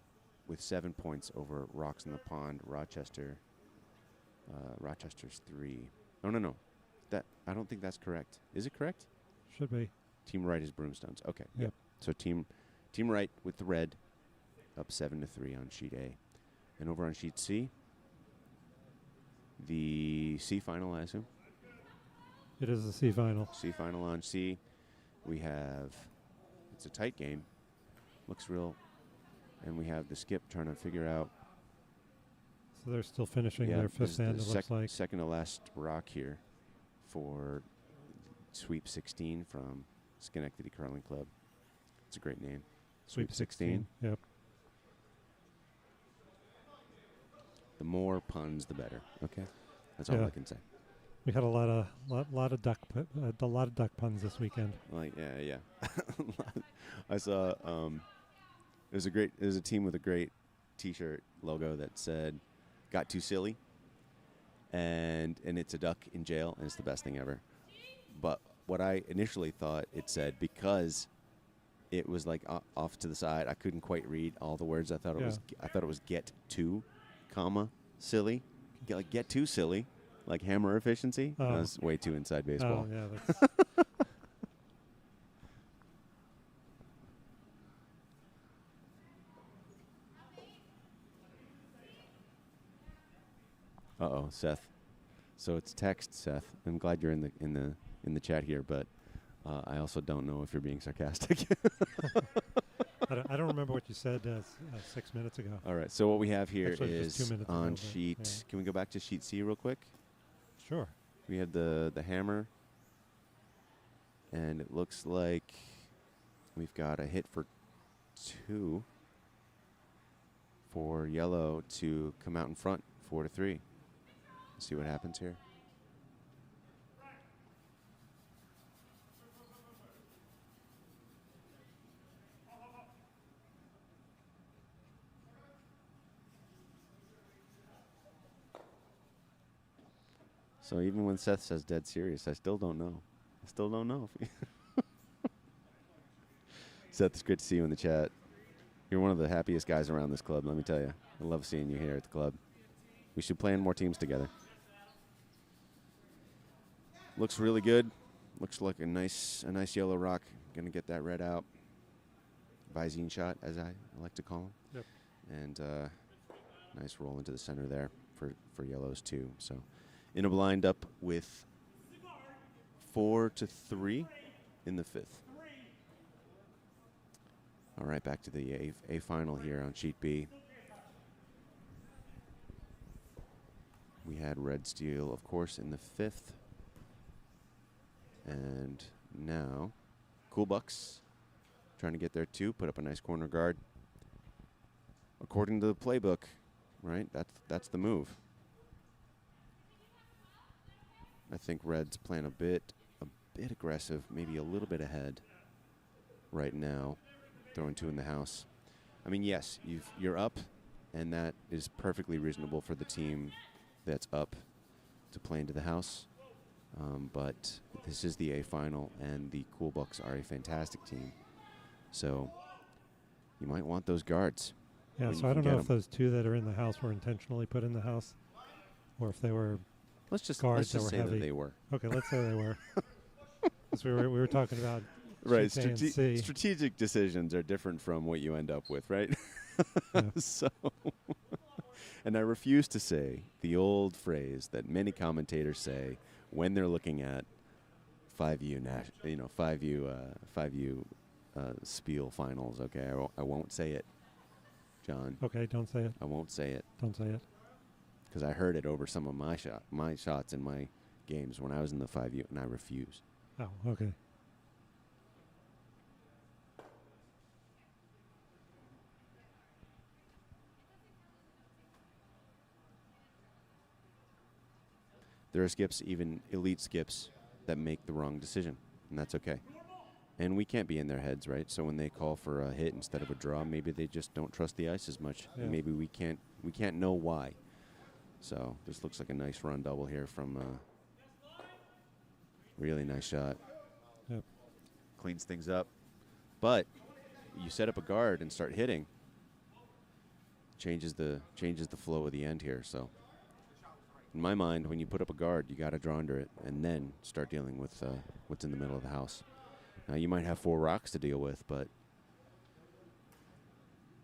with 7 points over Rocks in the Pond. Rochester's 3. No. I don't think that's correct. Is it correct? Should be. Team Right is Broomstones. Okay. Yep. So Team Right with the red up 7-3 on sheet A. And over on sheet C, the C final, I assume. It is the C final. C final on C. We have, it's a tight game. Looks real. And we have the skip trying to figure out. So they're still finishing Yeah, their this is fifth end, the it looks like. second to last rock here for Sweep 16 from Schenectady Curling Club. It's a great name. Sweep 16. Yep. The more puns, the better. Okay, that's all Yeah. I can say. We had a lot of duck puns this weekend. Like yeah. I saw there's a team with a great T-shirt logo that said "Got too silly," and it's a duck in jail, and it's the best thing ever. But what I initially thought it said, because it was like off to the side, I couldn't quite read all the words. I thought it was "get to," comma silly, get too silly, like hammer efficiency. Oh. That was way too inside baseball. Oh, yeah. That's Uh-oh, Seth. So it's text, Seth. I'm glad you're in the chat here, but I also don't know if you're being sarcastic. I don't remember what you said 6 minutes ago. All right. So what we have here Actually, just 2 is minutes on ago, but sheet. yeah. Can we go back to sheet C real quick? Sure. We had the hammer, and it looks like we've got a hit for 2 for yellow to come out in front, 4-3. Let's see what happens here. So even when Seth says dead serious, I still don't know. I still don't know. Seth, it's great to see you in the chat. You're one of the happiest guys around this club, let me tell you. I love seeing you here at the club. We should play in more teams together. Looks really good. Looks like a nice yellow rock. Gonna get that red out. Visine shot, as I like to call them. Yep. And nice roll into the center there for yellows too. So in a blind up with 4-3 in the fifth. All right, back to the A final here on sheet B. We had red steel, of course, in the fifth. And now Cool Bucks trying to get there too, put up a nice corner guard. According to the playbook, right, that's the move. I think red's playing a bit aggressive, maybe a little bit ahead right now. Throwing two in the house. I mean, yes, you're up, and that is perfectly reasonable for the team that's up to play into the house. But this is the A final, and the Cool Bucks are a fantastic team. So you might want those guards. Yeah, so I don't know if those two that are in the house were intentionally put in the house, or if they were guards that were heavy. That they were. Okay, let's say they were. Because we were talking about right. sheets A and C. Strategic decisions are different from what you end up with, right? Yeah. So, and I refuse to say the old phrase that many commentators say when they're looking at 5U, 5U Spiel finals. Okay, I won't say it, John. Okay, don't say it. I won't say it. Don't say it. Because I heard it over some of my shots in my games when I was in the 5U, and I refuse. Oh, okay. There are skips, even elite skips, that make the wrong decision, and that's okay. And we can't be in their heads, right? So when they call for a hit instead of a draw, maybe they just don't trust the ice as much. Yeah. And maybe we can't know why. So this looks like a nice run double here from really nice shot. Yep. Cleans things up. But you set up a guard and start hitting, changes the flow of the end here. So in my mind, when you put up a guard, you got to draw under it and then start dealing with what's in the middle of the house. Now, you might have 4 rocks to deal with, but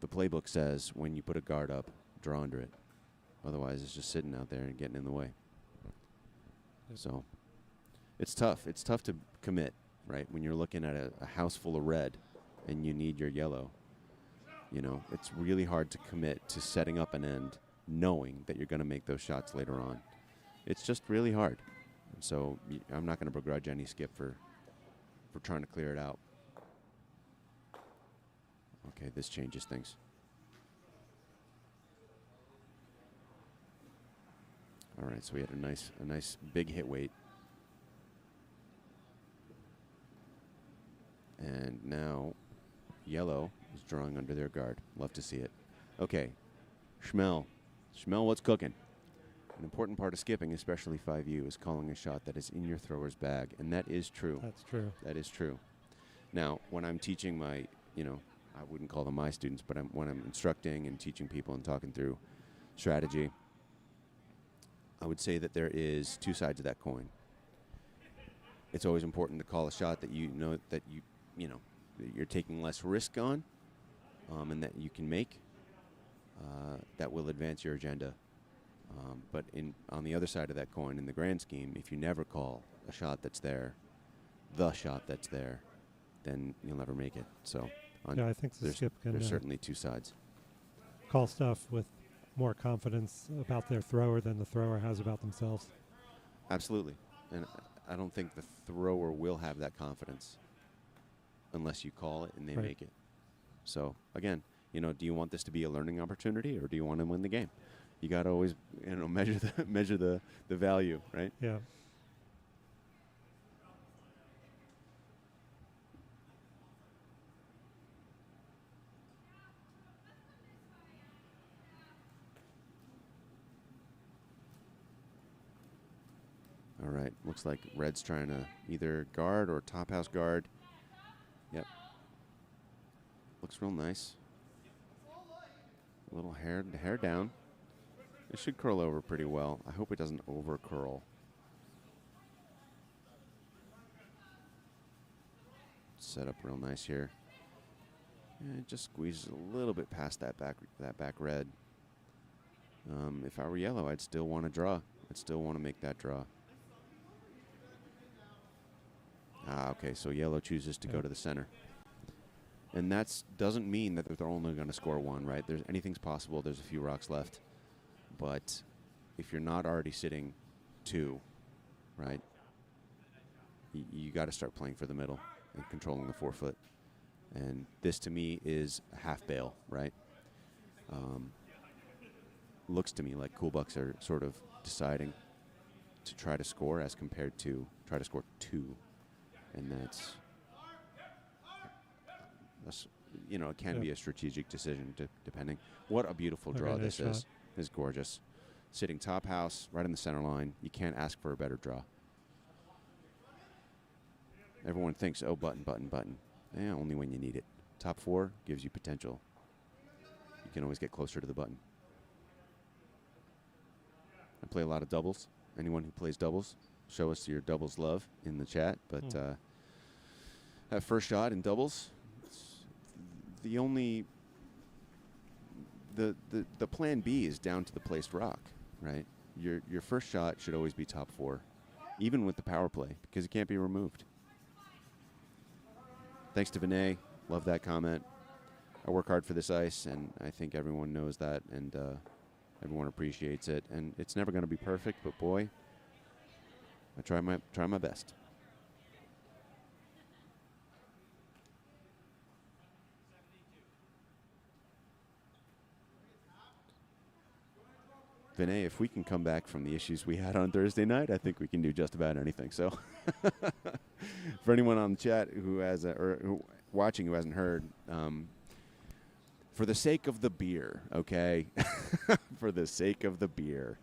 the playbook says when you put a guard up, draw under it. Otherwise, it's just sitting out there and getting in the way. So it's tough. It's tough to commit, right? When you're looking at a house full of red and you need your yellow. You know, it's really hard to commit to setting up an end knowing that you're going to make those shots later on. It's just really hard. So I'm not going to begrudge any skip for trying to clear it out. Okay, this changes things. All right, so we had a nice big hit weight. And now yellow is drawing under their guard. Love to see it. Okay, Schmel, what's cooking? An important part of skipping, especially 5U, is calling a shot that is in your thrower's bag, and that is true. That's true. That is true. Now, when I'm teaching my, I wouldn't call them my students, but when I'm instructing and teaching people and talking through strategy, I would say that there is 2 sides of that coin. It's always important to call a shot that you know that you're taking less risk on, and that you can make. That will advance your agenda. But on the other side of that coin, in the grand scheme, if you never call a shot that's there, the shot that's there, then you'll never make it. So Yeah, I think the skip can there's certainly 2 sides. call stuff with more confidence about their thrower than the thrower has about themselves. Absolutely. And I don't think the thrower will have that confidence unless you call it and they Right. make it. So, again, do you want this to be a learning opportunity or do you want to win the game? You got to always, measure the value, right? Yeah. right. Looks like red's trying to either guard or top house guard. Yep. Looks real nice. A little hair down. It should curl over pretty well. I hope it doesn't over curl. Set up real nice here. And it just squeezes a little bit past that back red. If I were yellow, I'd still want to draw. I'd still want to make that draw. Okay, so yellow chooses to go to the center. And that doesn't mean that they're only going to score one, right? Anything's possible. There's a few rocks left. But if you're not already sitting 2, right, you got to start playing for the middle and controlling the 4-foot. And this, to me, is a half bail, right? Looks to me like Cool Bucks are sort of deciding to try to score as compared to try to score 2. And that's you know, it can be a strategic decision depending. What a beautiful draw this is. It's gorgeous. Sitting top house, right in the center line. You can't ask for a better draw. Everyone thinks, oh, button, button, button. Yeah, only when you need it. Top 4 gives you potential. You can always get closer to the button. I play a lot of doubles. Anyone who plays doubles, show us your doubles love in the chat. But that first shot in doubles, the only the plan B is down to the placed rock, right? Your first shot should always be top 4, even with the power play, because it can't be removed. Thanks to Vinay. Love that comment. I work hard for this ice, and I think everyone knows that, and everyone appreciates it. And it's never going to be perfect, but boy, I try my best. Vinay, if we can come back from the issues we had on Thursday night, I think we can do just about anything. So, for anyone on the chat who has watching who hasn't heard, for the sake of the beer, okay, for the sake of the beer,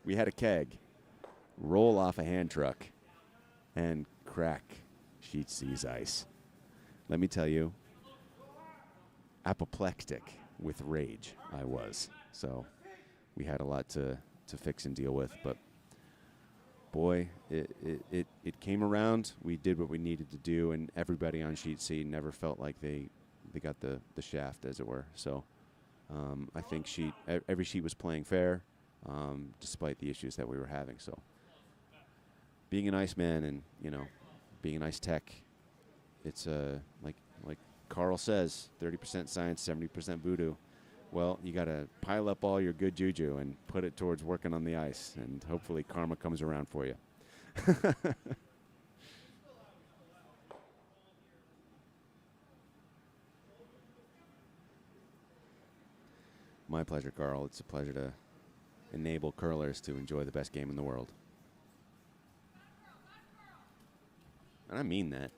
we had a keg roll off a hand truck and crack Sheet C's ice. Let me tell you, apoplectic with rage I was. So we had a lot to fix and deal with, but boy, it came around. We did what we needed to do, and everybody on Sheet C never felt like they got the shaft, as it were. So I think every sheet was playing fair, despite the issues that we were having. So being an Iceman and, you know, being an ice tech, it's like Carl says, 30% science, 70% voodoo. Well, you got to pile up all your good juju and put it towards working on the ice, and hopefully karma comes around for you. My pleasure, Carl. It's a pleasure to enable curlers to enjoy the best game in the world. And I mean that.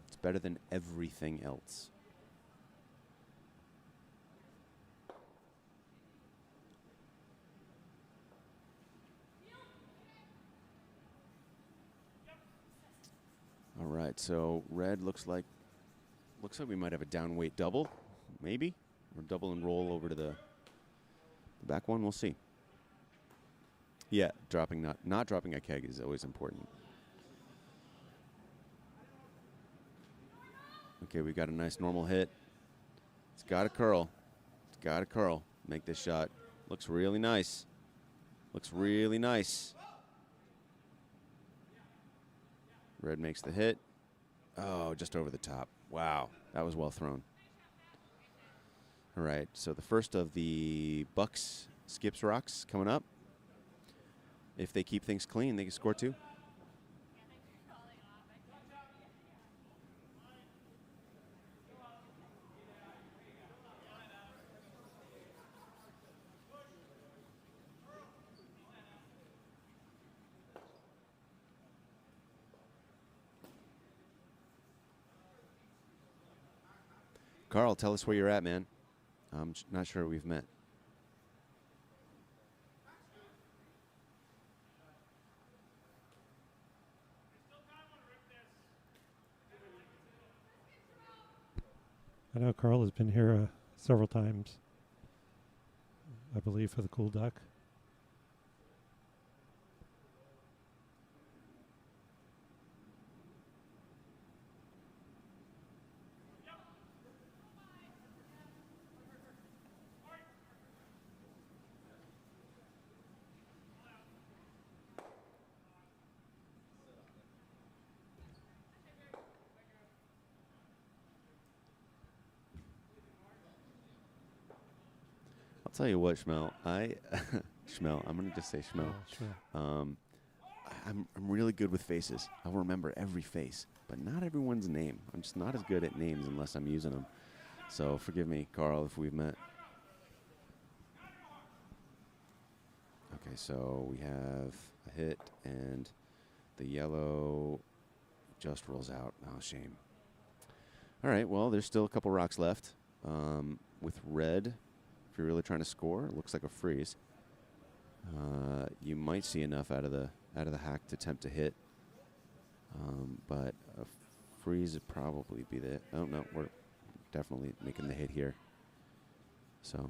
It's better than everything else. All right, so red looks like we might have a down weight double, maybe, or double and roll over to the back one. We'll see. Yeah, not dropping a keg is always important. Okay, we got a nice normal hit. It's got to curl. It's got to curl. Make this shot. Looks really nice. Looks really nice. Red makes the hit. Oh, just over the top. Wow, that was well thrown. All right, so the first of the Bucks skips rocks coming up. If they keep things clean, they can score 2. Carl, tell us where you're at, man. I'm not sure we've met. I know Carl has been here several times, I believe, for the Cool Duck. I'll tell you what, Schmel. Schmel. I'm gonna just say Schmel. Sure. I'm really good with faces. I'll remember every face, but not everyone's name. I'm just not as good at names unless I'm using them. So forgive me, Carl, if we've met. Okay, so we have a hit, and the yellow just rolls out. Oh, shame. All right, well, there's still a couple rocks left. With red, if you're really trying to score, it looks like a freeze. You might see enough out of the hack to attempt to hit, but a freeze would probably be the. Oh no, we're definitely making the hit here. So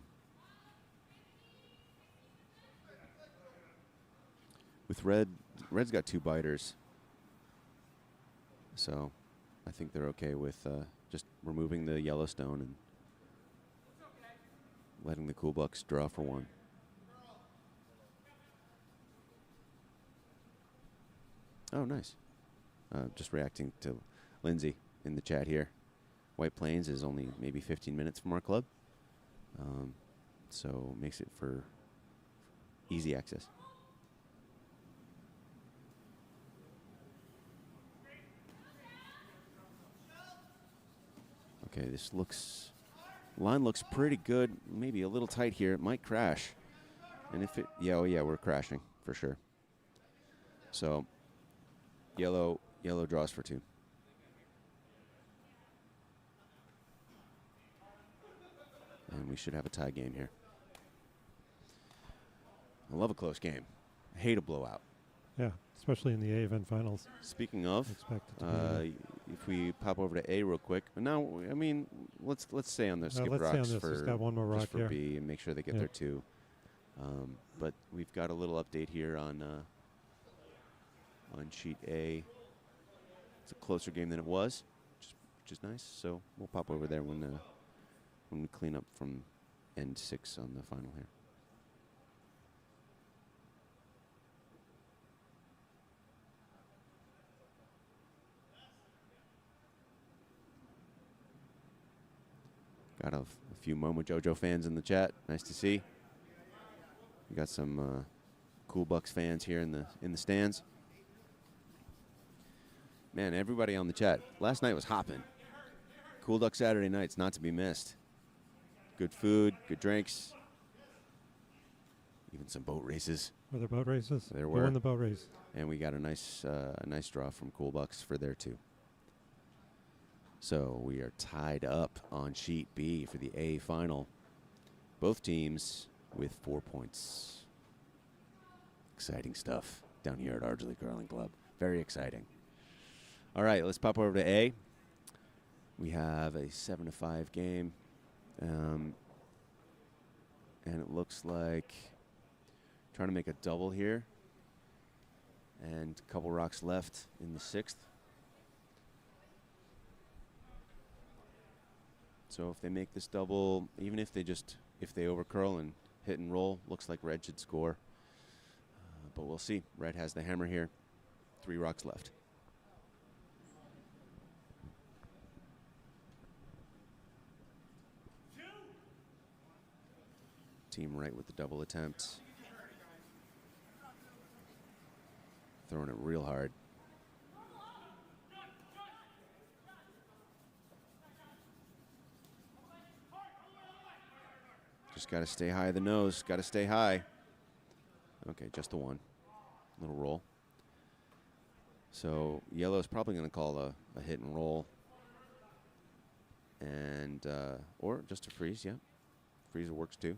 with red's got 2 biters, so I think they're okay with just removing the yellow stone and letting the Cool Bucks draw for 1. Oh, nice. Just reacting to Lindsay in the chat here. White Plains is only maybe 15 minutes from our club, so makes it for easy access. Okay, line looks pretty good. Maybe a little tight here. It might crash. And if it, yeah, oh yeah, we're crashing for sure. So, yellow draws for 2. And we should have a tie game here. I love a close game. I hate a blowout. Yeah, especially in the A event finals. Speaking of, Expect it to be if we pop over to A real quick. Now, I mean, let's stay on the skip let's stay rocks on this. It's got one more rock just for here. B and make sure they get their 2. But we've got a little update here on sheet A. It's a closer game than it was, which is nice. So we'll pop over there when we clean up from end 6 on the final here. Got a few Momo Jojo fans in the chat. Nice to see. We got some Cool Bucks fans here in the stands. Man, everybody on the chat. Last night was hopping. Cool Duck Saturday nights, not to be missed. Good food, good drinks, even some boat races. Were there boat races? There Who were. won the boat race? And we got a nice draw from Cool Bucks for there too. So we are tied up on sheet B for the A final. Both teams with 4 points. Exciting stuff down here at Ardsley Curling Club. Very exciting. All right, let's pop over to A. We have a 7-5 game. And it looks like trying to make a double here. And a couple rocks left in the 6th. So if they make this double, even if they overcurl and hit and roll, looks like red should score. But we'll see. Red has the hammer here. 3 rocks left. Team right with the double attempt. Throwing it real hard. Just got to stay high of the nose. Got to stay high. Okay, just the 1. Little roll. So yellow is probably going to call a hit and roll. And, or just a freeze, yeah. Freezer works too.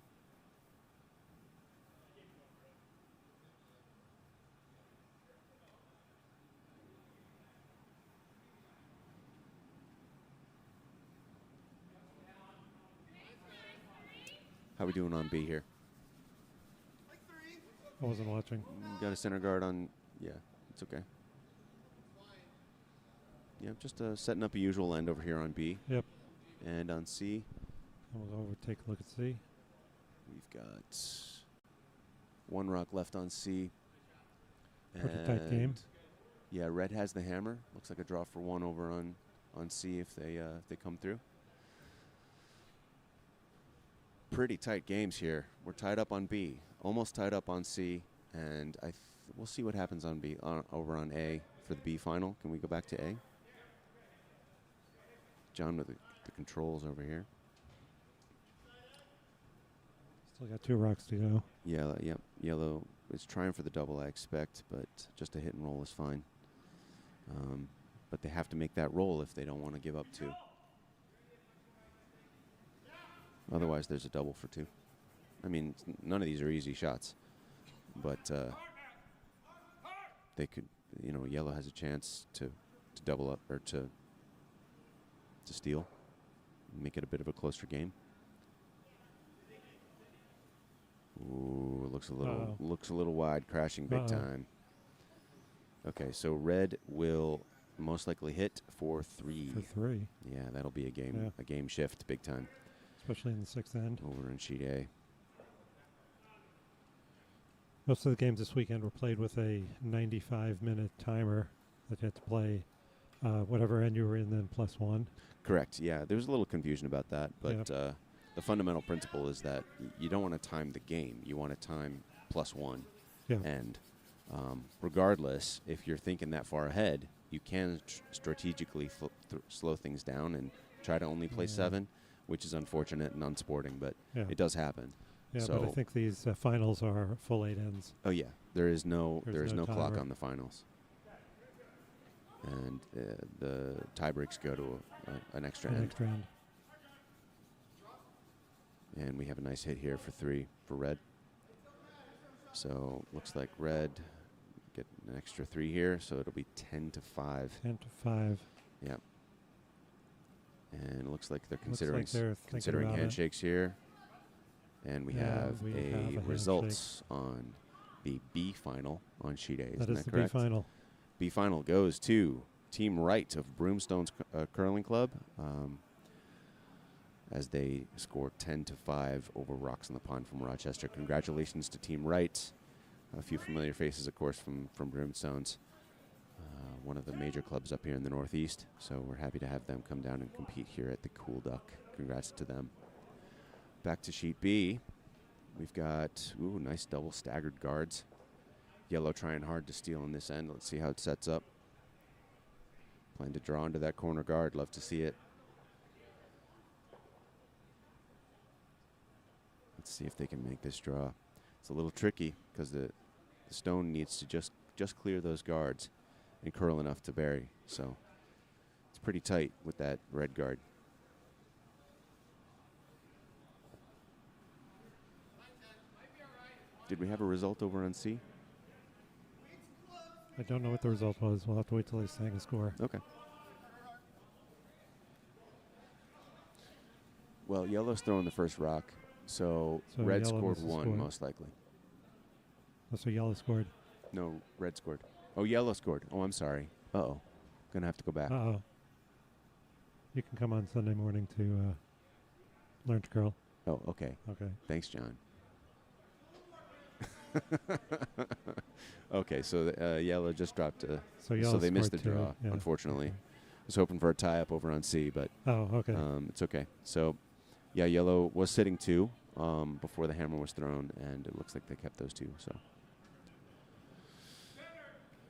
How we doing on B here? I wasn't watching. Got a center guard on. Yeah, it's okay. Yeah, just setting up a usual end over here on B. Yep. And on C, And we'll go over take a look at C. we've got 1 rock left on C. Pretty tight game. Yeah, red has the hammer. Looks like a draw for 1 over on C if they come through. Pretty tight games here. We're tied up on B, almost tied up on C, and we'll see what happens on B over on A for the B final. Can we go back to A? John with the controls over here. Still got 2 rocks to go. Yellow, yep. Yellow is trying for the double, I expect, but just a hit and roll is fine. But they have to make that roll if they don't want to give up 2. Otherwise, there's a double for 2. I mean, none of these are easy shots, but they could, yellow has a chance to double up or to steal, make it a bit of a closer game. Ooh, it looks a little wide, crashing big time. Okay, so red will most likely hit for 3. For 3. Yeah, that'll be a game shift big time. Especially in the 6th end. Over in sheet A. Most of the games this weekend were played with a 95-minute timer that you had to play whatever end you were in, then +1. Correct, yeah. There's a little confusion about that, but the fundamental principle is that you don't want to time the game. You want to time +1. Yeah. And regardless, if you're thinking that far ahead, you can strategically slow things down and try to only play 7, which is unfortunate and unsporting, but it does happen. Yeah, so but I think these finals are full 8 ends. Oh yeah, there is no clock timer on the finals, and the tie breaks go to an extra end. And we have a nice hit here for 3 for red. So looks like red get an extra 3 here, so it'll be 10-5. 10-5. Yep. And it looks like they're Looks like considering handshakes here. And we have a results on the B final on sheet A. That Isn't is the correct? B final. B final goes to Team Wright of Broomstone's Curling Club as they score 10-5 over Rocks in the Pond from Rochester. Congratulations to Team Wright. A few familiar faces, of course, from Broomstone's, one of the major clubs up here in the Northeast. So we're happy to have them come down and compete here at the Cool Duck. Congrats to them. Back to sheet B. We've got, nice double staggered guards. Yellow trying hard to steal in this end. Let's see how it sets up. Plan to draw into that corner guard. Love to see it. Let's see if they can make this draw. It's a little tricky because the stone needs to just clear those guards and curl enough to bury. So it's pretty tight with that red guard. Did we have a result over on C? I don't know what the result was. We'll have to wait till they sang a score. Okay. Well, yellow's throwing the first rock, so red scored 1 most likely. Oh, so yellow scored. No, red scored. Oh, yellow scored. Oh, I'm sorry. Uh-oh. Gonna have to go back. Uh-oh. You can come on Sunday morning to learn to curl. Oh, okay. Okay. Thanks, John. Okay, so yellow just dropped. So they missed the draw, unfortunately. Okay. I was hoping for a tie-up over on C, but it's okay. So, yeah, yellow was sitting 2 before the hammer was thrown, and it looks like they kept those 2.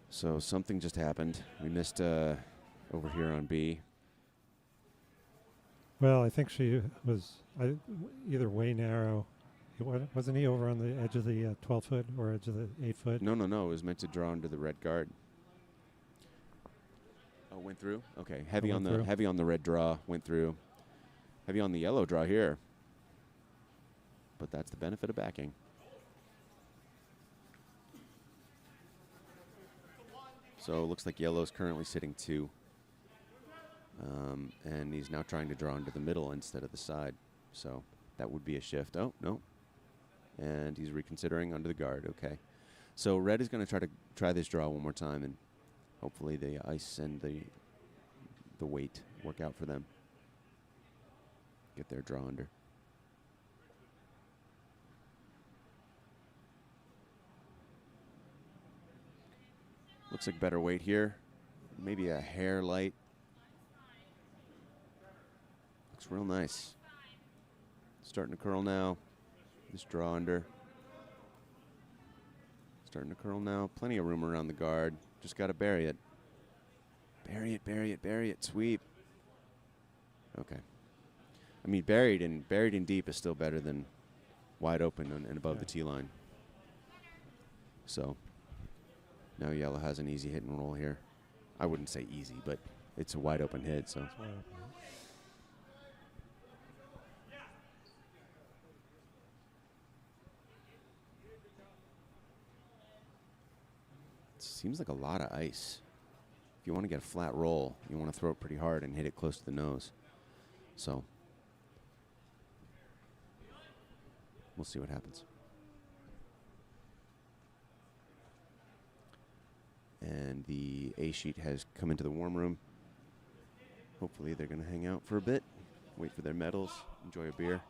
So something just happened. We missed over here on B. Well, I think she was either way narrow. Wasn't he over on the edge of the 12-foot or edge of the 8-foot? No. It was meant to draw into the red guard. Oh, went through? Okay. Heavy on the red draw, went through. Heavy on the yellow draw here. But that's the benefit of backing. So it looks like yellow's currently sitting 2. And he's now trying to draw into the middle instead of the side. So That would be a shift. Oh, no. And he's reconsidering under the guard. Okay. So red is going to try this draw one more time, and hopefully the ice and the weight work out for them. Get their draw under. Looks like better weight here. Maybe a hair light. Looks real nice. Starting to curl now. This draw under. Starting to curl now. Plenty of room around the guard. Just got to bury it. Bury it, bury it, bury it. Sweep. Okay. I mean, buried in deep is still better than wide open and above the tee line. So now yellow has an easy hit and roll here. I wouldn't say easy, but it's a wide open hit. So. Seems like a lot of ice. If you want to get a flat roll, you want to throw it pretty hard and hit it close to the nose. So we'll see what happens. And the A sheet has come into the warm room. Hopefully they're going to hang out for a bit, wait for their medals, enjoy a beer.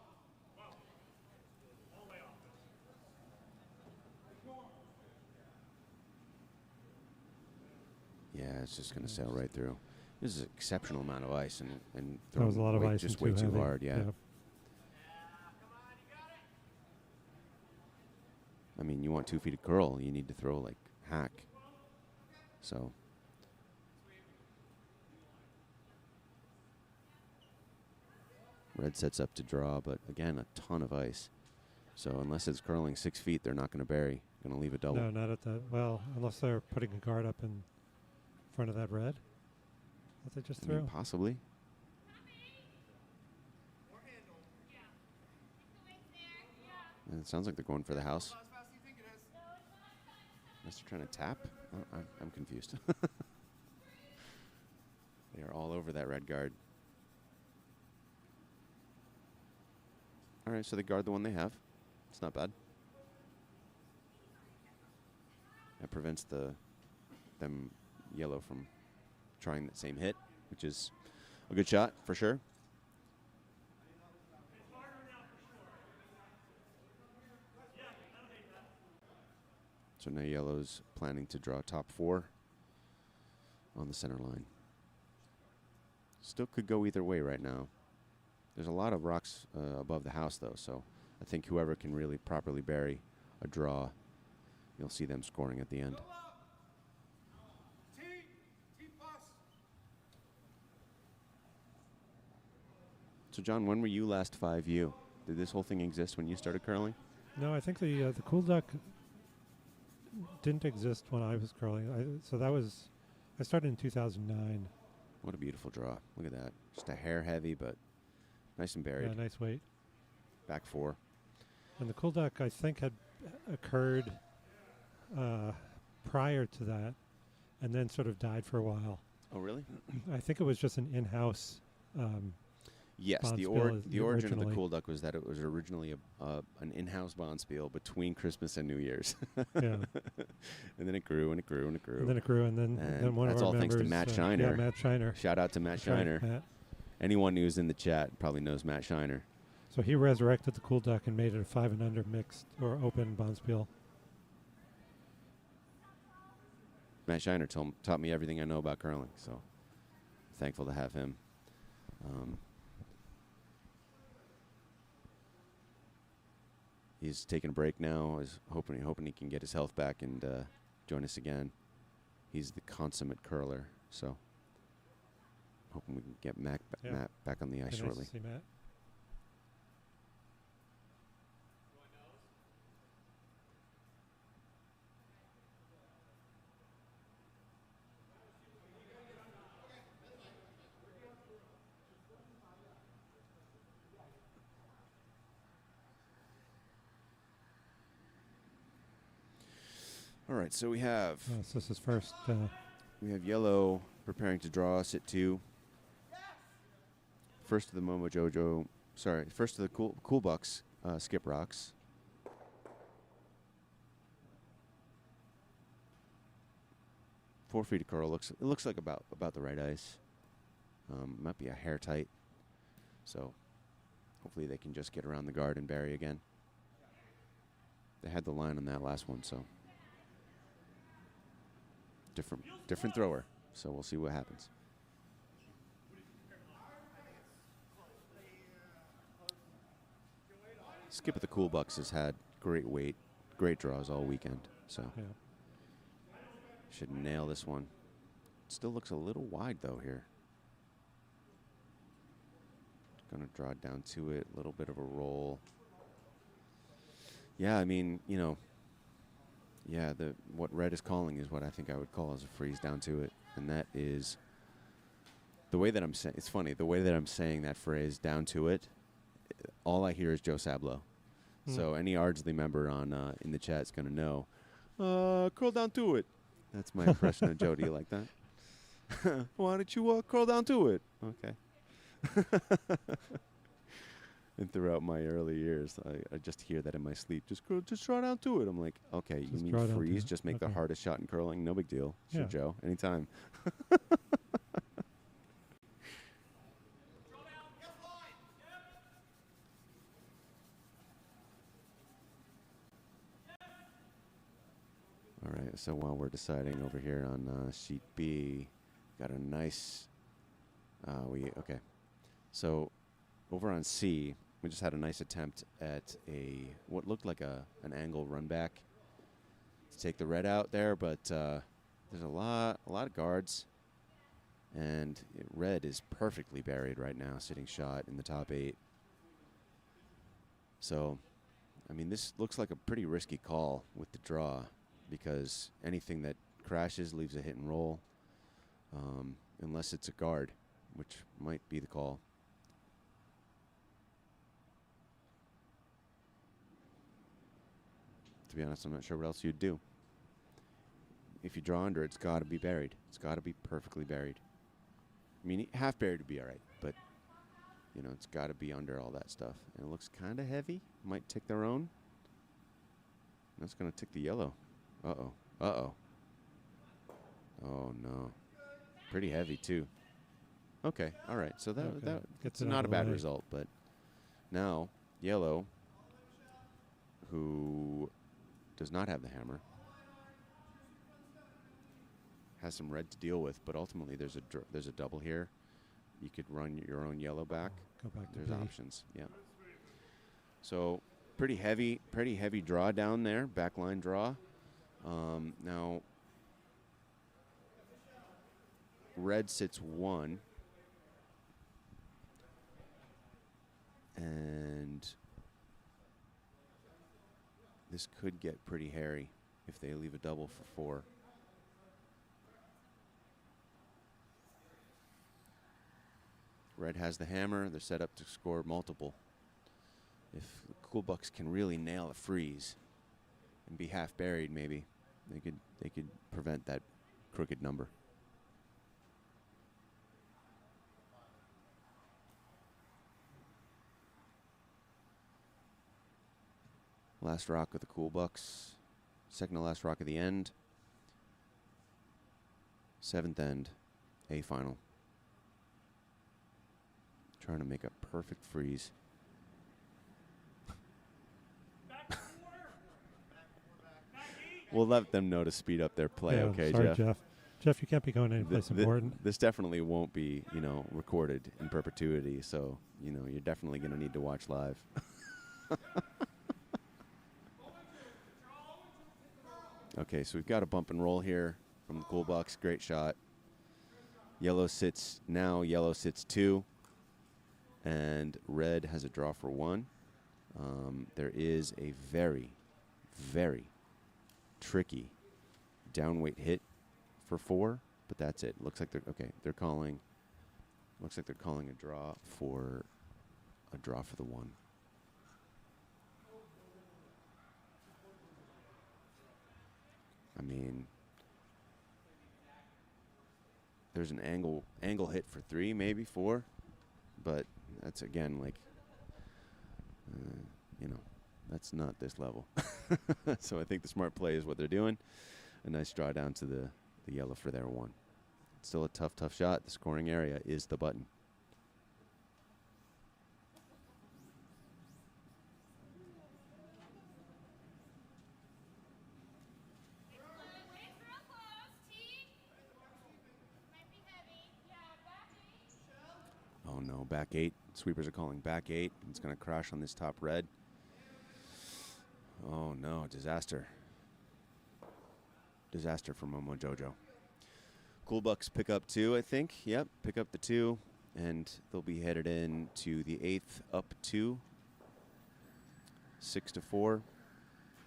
Yeah, it's just going to sail right through. This is an exceptional amount of ice, and that was a lot of ice, just way too hard. Yeah. I mean, you want 2 feet of curl, you need to throw like hack. So. Red sets up to draw, but again, a ton of ice. So unless it's curling 6 feet, they're not going to bury. Going to leave a double. No, not at that. Well, unless they're putting a guard up in front of that red that they just threw. Possibly. And it sounds like they're going for the house. Unless they're trying to tap. I'm confused. They are all over that red guard. All right, so they guard the one they have. It's not bad. That prevents them yellow from trying that same hit, which is a good shot for sure. So now yellow's planning to draw top 4 on the center line. Still could go either way right now. There's a lot of rocks above the house, though, so I think whoever can really properly bury a draw, you'll see them scoring at the end. So, John, when were you last 5U? Did this whole thing exist when you started curling? No, I think the cool duck didn't exist when I was curling. I started in 2009. What a beautiful draw. Look at that. Just a hair heavy, but nice and buried. Yeah, nice weight. Back 4. And the cool duck, I think, had occurred prior to that and then sort of died for a while. Oh, really? I think it was just an in-house yes, the origin of the cool duck was that it was originally an in-house bonspiel between Christmas and New Year's. Yeah. And then it grew and it grew and it grew. And then it grew, and then one of our members... That's all thanks to Matt Shiner. Yeah, Matt Shiner. Shout out to Matt Shiner. Right, Matt. Anyone who's in the chat probably knows Matt Shiner. So he resurrected the cool duck and made it a 5 and under mixed or open bonspiel. Matt Shiner taught me everything I know about curling, so thankful to have him. He's taking a break now. Is hoping he can get his health back and join us again. He's the consummate curler, so hoping we can get Matt back on the ice shortly. Nice to see Matt. All right, so we have... So this is first... we have yellow preparing to draw us at 2. First of the Momo Jojo sorry, first to the cool bucks, skip rocks. Four feet of curl looks like about the right ice. Might be a hair tight, so hopefully they can just get around the guard and bury again. They had the line on that last one, so different thrower. So we'll see what happens. Skip at the Cool Bucks has had great weight, great draws all weekend, so Yeah. should nail this one. Still looks a little wide though here. Gonna draw it down to it, a little bit of a roll. Yeah, I mean, you know, yeah, what red is calling is what I think I would call as a freeze down to it, and that is the way that I'm saying. It's funny the way that I'm saying that phrase down to it. All I hear is Joe Sablo. So any Ardsley member on in the chat is gonna know. Curl down to it. That's my impression of Joe. Do you like that? Why don't you curl down to it? Okay. And throughout my early years, I just hear that in my sleep. Just draw down to it. I'm like, okay, Just you mean draw down to freeze? it. Just make the Okay. hardest shot in curling? No big deal. Sure, Yeah. Joe. Anytime. All right, so while we're deciding over here on sheet B, got a nice, okay. So over on C, we just had a nice attempt at what looked like an angle run back to take the red out there, but there's a lot of guards, and red is perfectly buried right now, sitting shot in the top 8. So, I mean, this looks like a pretty risky call with the draw, because anything that crashes leaves a hit and roll, unless it's a guard, which might be the call. To be honest, I'm not sure what else you'd do. If you draw under, it's got to be buried. It's got to be perfectly buried. I mean, half buried would be all right, but, you know, it's got to be under all that stuff. And it looks kind of heavy. Might tick their own. That's going to tick the yellow. Uh-oh. Uh-oh. Oh, no. Pretty heavy, too. Okay. All right. So that's not a bad result. But now, yellow, who does not have the hammer, has some red to deal with. But ultimately, there's a double here. You could run your own yellow back. Go back to There's B. options. Yeah. So pretty heavy draw down there. Backline draw. Now, red sits 1, and this could get pretty hairy if they leave a double for 4. Red has the hammer. They're set up to score multiple. If the Cool Bucks can really nail a freeze and be half buried, maybe they could prevent that crooked number. Last rock of the Cool Bucks. Second to last rock of the end. 7th end. A final. Trying to make a perfect freeze. We'll let them know to speed up their play, Yeah, okay, sorry, Jeff? Jeff, you can't be going anyplace important. This definitely won't be, you know, recorded in perpetuity, so, you know, you're definitely going to need to watch live. Okay, so we've got a bump and roll here from the Cool Bucks. Great shot. Yellow sits 2, and red has a draw for 1. There is a very, very tricky downweight hit for 4, but that's it. Looks like they're calling a draw for the 1. I mean, there's an angle hit for 3, maybe 4, but that's again like You know, that's not this level. So I think the smart play is what they're doing. A nice draw down to the yellow for their one. Still a tough shot. The scoring area is the button. Oh no, back 8. Sweepers are calling back 8. It's going to crash on this top red. Oh no, disaster. Disaster for Momo Jojo. Cool Bucks pick up 2, I think. Yep, pick up the 2. And they'll be headed in to the 8th, up 2. 6-4.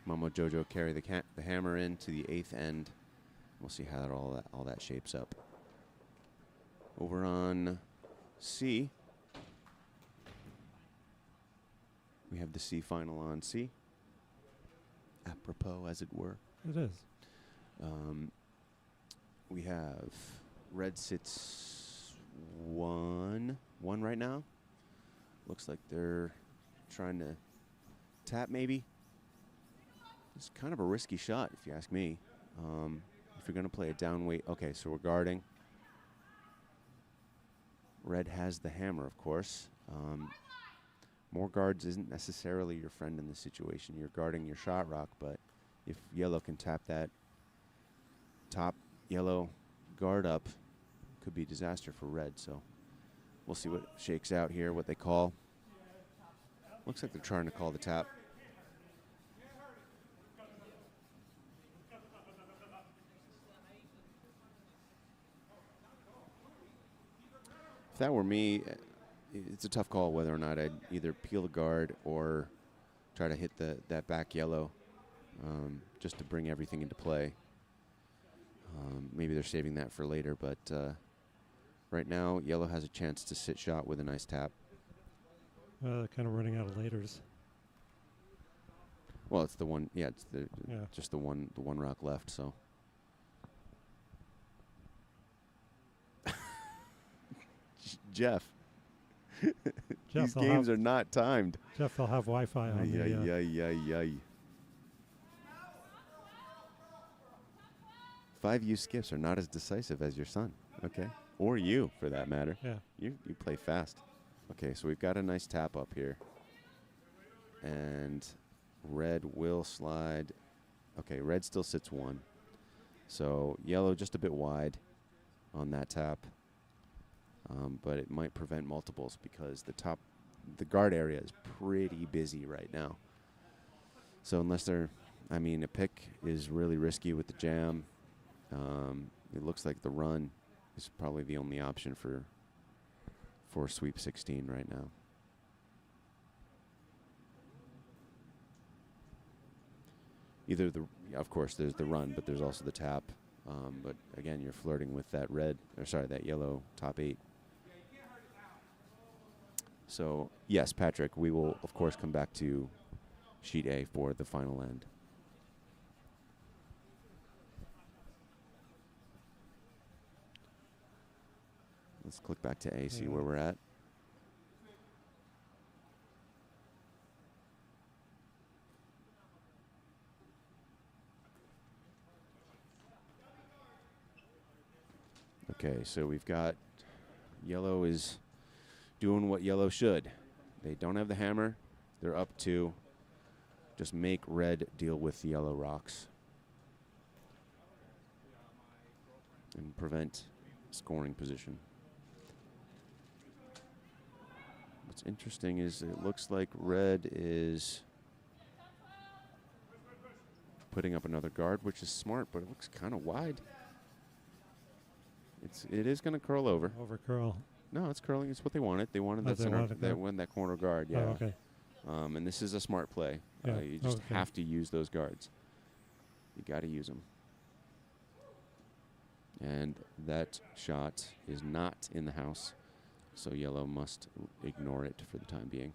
Momo Jojo carry the hammer into the 8th end. We'll see how all that shapes up. Over on C, we have the C final on C. Apropos, as it were. It is. We have red sits 1 right now. Looks like they're trying to tap maybe. It's kind of a risky shot if you ask me. If you're going to play a down weight. Okay, so we're guarding. Red has the hammer, of course. More guards isn't necessarily your friend in this situation. You're guarding your shot rock, but if yellow can tap that top yellow guard up, could be disaster for red. So we'll see what shakes out here, what they call. Looks like they're trying to call the tap. If that were me, it's a tough call whether or not I'd either peel the guard or try to hit that back yellow just to bring everything into play. Maybe they're saving that for later, but right now, yellow has a chance to sit shot with a nice tap. They're kind of running out of laters. Well, it's the one. Yeah, it's Yeah. just the one rock left. So. Jeff. These games are not timed. Jeff, they'll have Wi-Fi on the... 5U skips are not as decisive as your son, okay? Or you, for that matter. Yeah. You play fast. Okay, so we've got a nice tap up here. And red will slide. Okay, red still sits 1. So yellow just a bit wide on that tap. But it might prevent multiples because the guard area is pretty busy right now. So unless a pick is really risky with the jam. It looks like the run is probably the only option for sweep 16 right now. Of course, there's the run, but there's also the tap. But again, you're flirting with that that yellow top 8. So, yes, Patrick, we will, of course, come back to sheet A for the final end. Let's click back to A, see where we're at. Okay, so we've got yellow is doing what yellow should. They don't have the hammer. They're up 2. Just make red deal with the yellow rocks and prevent scoring position. What's interesting is it looks like red is putting up another guard, which is smart, but it looks kind of wide. It is going to curl over. Over curl. No, it's curling. It's what they wanted. They wanted that corner guard. Yeah. Oh, okay. And this is a smart play. Yeah. You just have to use those guards. You got to use them. And that shot is not in the house, so yellow must ignore it for the time being.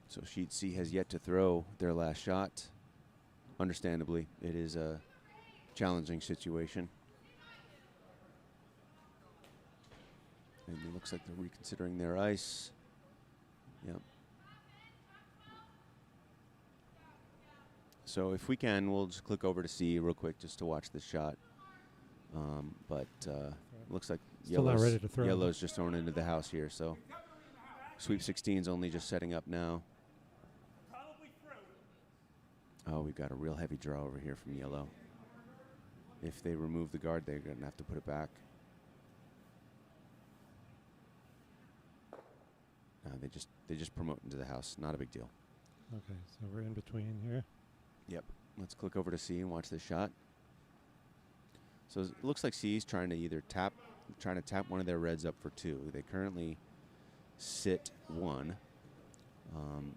So sheet C has yet to throw their last shot. Understandably, it is a challenging situation. And it looks like they're reconsidering their ice. Yep. So if we can, we'll just click over to C real quick just to watch this shot. Looks like Still not ready to throw. Yellow's just thrown into the house here. So Sweep 16's only just setting up now. Oh, we've got a real heavy draw over here from Yellow. If they remove the guard, they're going to have to put it back. They just promote into the house. Not a big deal. Okay, so we're in between here. Yep. Let's click over to C and watch this shot. So it looks like C's trying to tap one of their reds up for 2. They currently sit 1.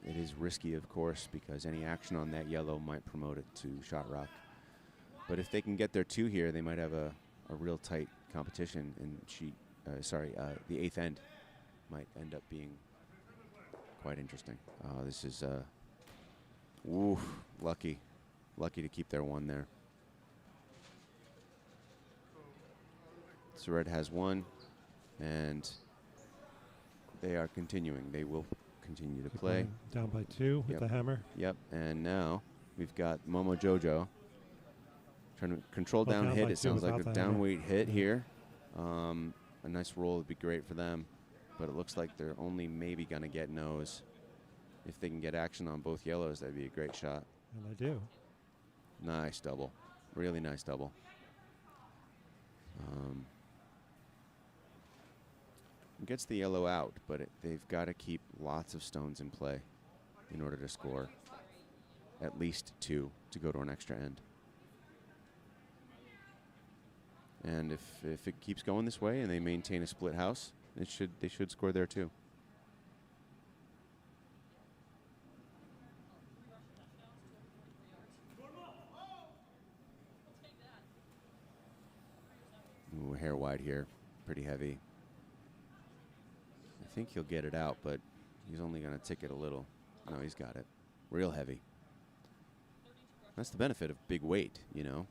It is risky, of course, because any action on that yellow might promote it to shot rock. But if they can get their 2 here, they might have a real tight competition. And the 8th end might end up being quite interesting. This is lucky to keep their 1 there. So red has 1, and they are continuing. They will continue to play. Down by 2 with the hammer. Yep, and now we've got Momo Jojo trying to control down hit. It sounds like a down weight hit here. A nice roll would be great for them, but it looks like they're only maybe going to get nose. If they can get action on both yellows, that'd be a great shot. And they do. Nice double. Really nice double. Gets the yellow out, but they've got to keep lots of stones in play in order to score at least 2 to go to an extra end. And if it keeps going this way and they maintain a split house, they should score there too. Ooh, hair wide here, pretty heavy. I think he'll get it out, but he's only going to tick it a little. No, he's got it. Real heavy. That's the benefit of big weight, you know.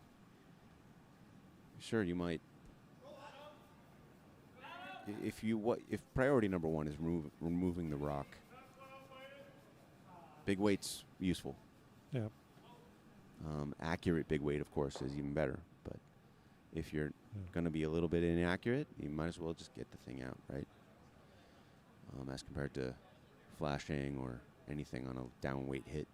Sure, you might. If priority number 1 is removing the rock, big weight's useful. Yeah. Accurate big weight, of course, is even better. But if you're going to be a little bit inaccurate, you might as well just get the thing out, right? As compared to flashing or anything on a down weight hit.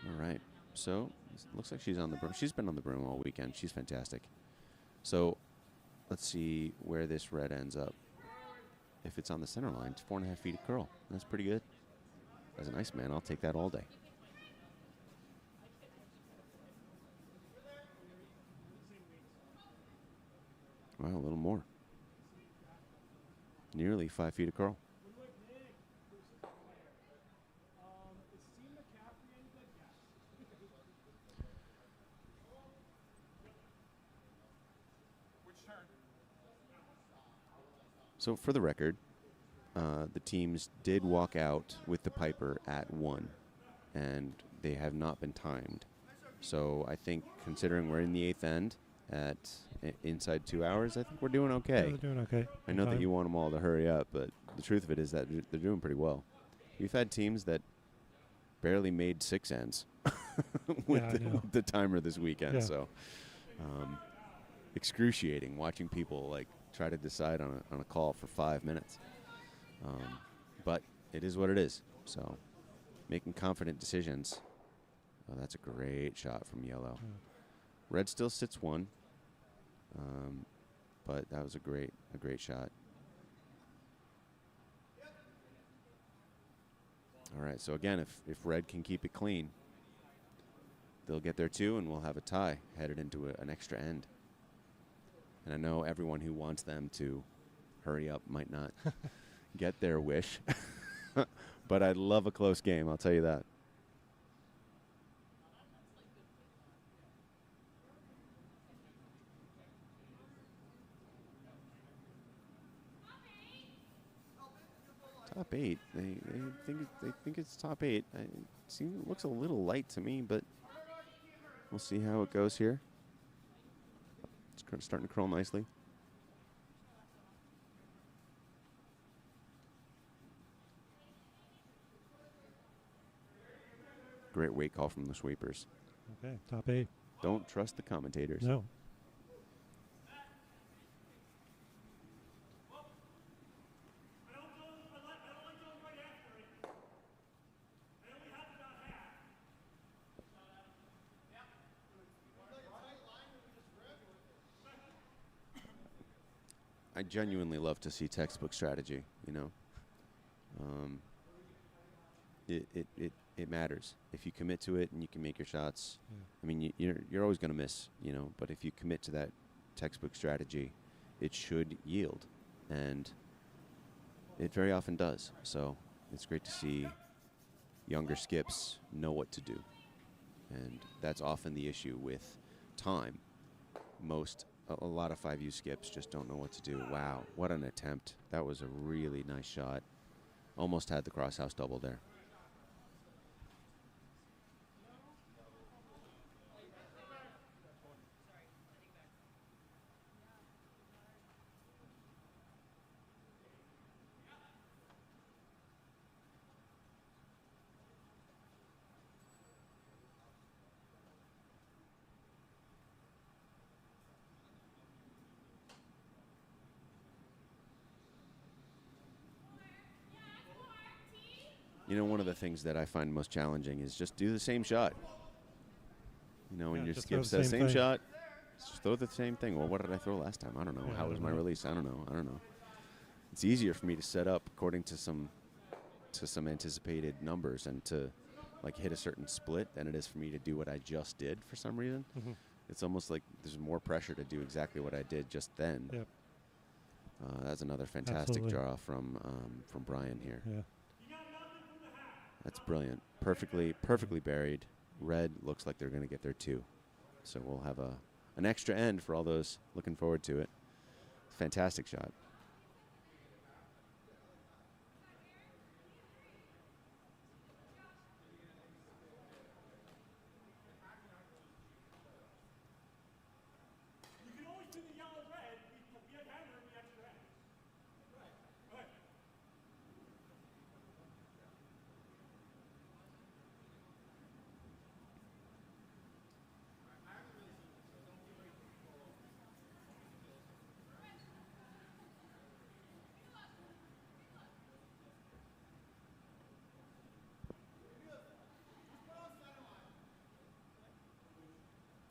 All right, so it looks like she's on the broom. She's been on the broom all weekend. She's fantastic. So let's see where this red ends up. If it's on the center line, it's 4.5 feet of curl. That's pretty good. That's a nice man. I'll take that all day. Well, a little more. Nearly 5 feet of curl. So for the record, the teams did walk out with the Piper at 1, and they have not been timed. So I think, considering we're in the 8th end at inside 2 hours, I think we're doing okay. Yeah, they're doing okay. I know that you want them all to hurry up, but the truth of it is that they're doing pretty well. We've had teams that barely made 6 ends with the timer this weekend. Yeah. So excruciating watching people try to decide on a call for 5 minutes. But it is what it is. So making confident decisions. Oh, that's a great shot from yellow. Red still sits 1. But that was a great shot. All right, so again, if red can keep it clean, they'll get there 2, and we'll have a tie headed into an extra end. And I know everyone who wants them to hurry up might not get their wish. But I'd love a close game, I'll tell you that. Top 8. They think it's top 8. It looks a little light to me, but we'll see how it goes here. It's starting to curl nicely. Great weight call from the sweepers. Okay, top 8. Don't trust the commentators. No. I genuinely love to see textbook strategy, you know. It matters. If you commit to it and you can make your shots, I mean, you're always going to miss, you know, but if you commit to that textbook strategy, it should yield. And it very often does. So it's great to see younger skips know what to do. And that's often the issue with time. A lot of 5U skips just don't know what to do. Wow, what an attempt. That was a really nice shot. Almost had the crosshouse double there. You know, one of the things that I find most challenging is just do the same shot. You know, when your skip says same shot, just throw the same thing. Well, what did I throw last time? I don't know. How was my release? I don't know. It's easier for me to set up according to some anticipated numbers and to like hit a certain split than it is for me to do what I just did for some reason. Mm-hmm. It's almost like there's more pressure to do exactly what I did just then. Yep. That's another fantastic draw from Brian here. Yeah. That's brilliant. Perfectly buried. Red looks like they're going to get their 2. So we'll have an extra end for all those looking forward to it. Fantastic shot.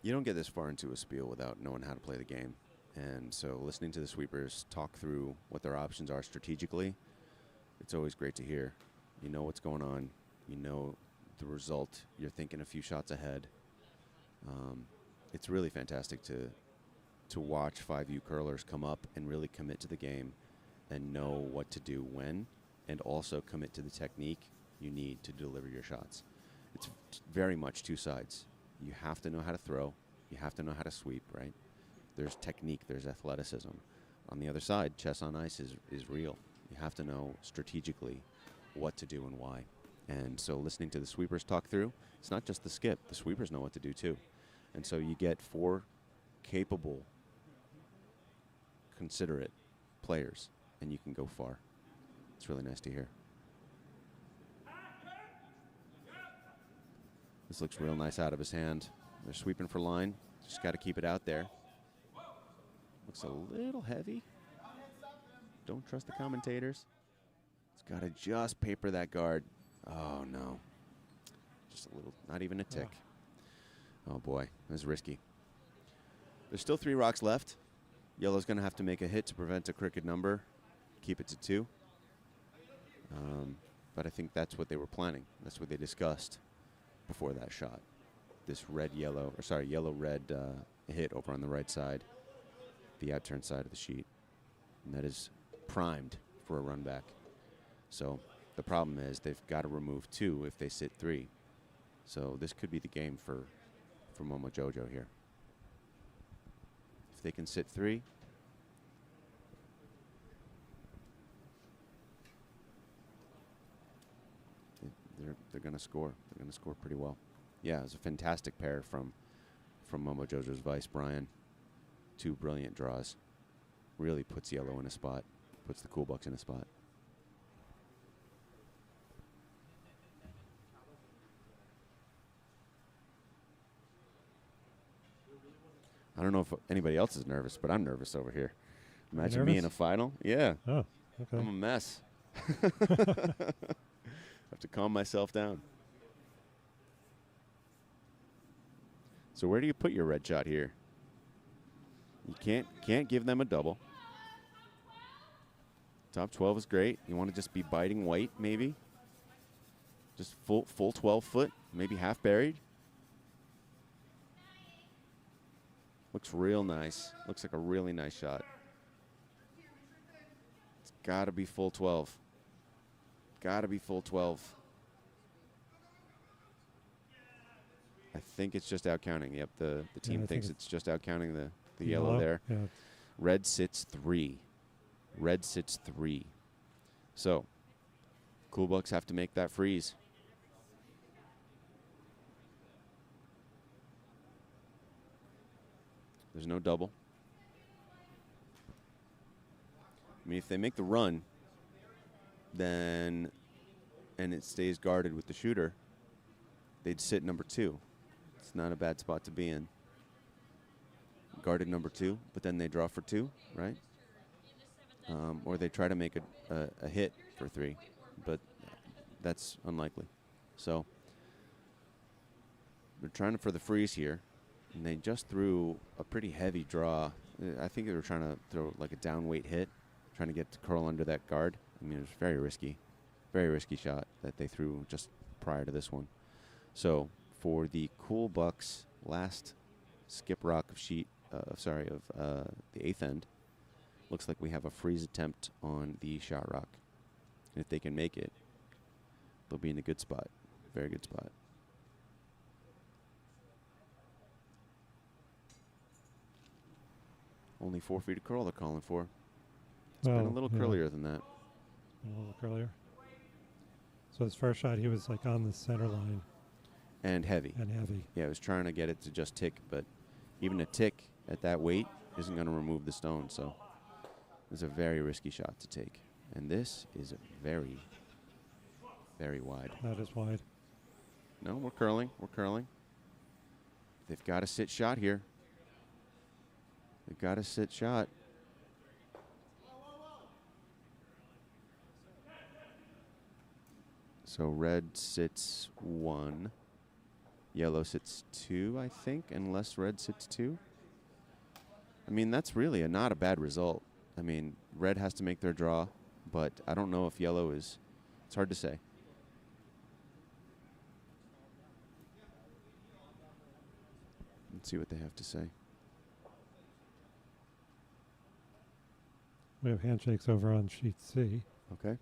You don't get this far into a spiel without knowing how to play the game. And so listening to the sweepers talk through what their options are strategically, it's always great to hear. You know what's going on. You know the result. You're thinking a few shots ahead. It's really fantastic to watch 5U curlers come up and really commit to the game and know what to do when, and also commit to the technique you need to deliver your shots. It's very much two sides. You have to know how to throw. You have to know how to sweep, right? There's technique. There's athleticism. On the other side, chess on ice is real. You have to know strategically what to do and why. And so listening to the sweepers talk through, it's not just the skip. The sweepers know what to do too. And so you get 4 capable, considerate players, and you can go far. It's really nice to hear. This looks real nice out of his hand. They're sweeping for line. Just got to keep it out there. Looks a little heavy. Don't trust the commentators. It's got to just paper that guard. Oh, no. Just a little, not even a tick. Oh, boy. That was risky. There's still 3 rocks left. Yellow's going to have to make a hit to prevent a crooked number. Keep it to 2. But I think that's what they were planning. That's what they discussed before that shot. This yellow-red hit over on the right side, the outturn side of the sheet. And that is primed for a run back. So the problem is they've got to remove 2 if they sit 3. So this could be the game for Momo Jojo here. If they can sit 3, they're going to score. They're going to score pretty well. Yeah, it was a fantastic pair from Momo Jojo's Vice, Brian. 2 brilliant draws. Really puts yellow in a spot. Puts the Cool Bucks in a spot. I don't know if anybody else is nervous, but I'm nervous over here. Imagine me in a final. Yeah. Oh, okay. I'm a mess. Have to calm myself down. So where do you put your red shot here? You can't give them a double. Top 12 is great. You want to just be biting white, maybe? Just full 12 foot, maybe half buried. Looks real nice. Looks like a really nice shot. It's got to be full 12. Got to be full 12. I think it's just out counting. Yep, the team thinks it's just out counting the yellow there. Yeah. Red sits 3. Red sits 3. So, Cool Bucks have to make that freeze. There's no double. I mean, if they make the run, then, and it stays guarded with the shooter, they'd sit number 2. It's not a bad spot to be in. Guarded number 2, but then they draw for 2, right? Or they try to make a hit for 3, but that's unlikely. So they're trying for the freeze here, and they just threw a pretty heavy draw. I think they were trying to throw like a down weight hit, trying to get to curl under that guard. I mean, it was very risky shot that they threw just prior to this one. So for the Cool Bucks last skip rock of the 8th end, looks like we have a freeze attempt on the shot rock. And if they can make it, they'll be in a good spot. Very good spot. Only 4 feet of curl they're calling for. It's been a little curlier than that. A little curlier. So his first shot, he was like on the center line. And heavy. Yeah, I was trying to get it to just tick, but even a tick at that weight isn't going to remove the stone, so it's a very risky shot to take. And this is very, very wide. That is wide. No, we're curling. They've got to sit shot here. They've got to sit shot. So red sits 1. Yellow sits 2, I think, unless red sits 2. I mean, that's really not a bad result. I mean, red has to make their draw, but I don't know if yellow is. It's hard to say. Let's see what they have to say. We have handshakes over on sheet C. Okay.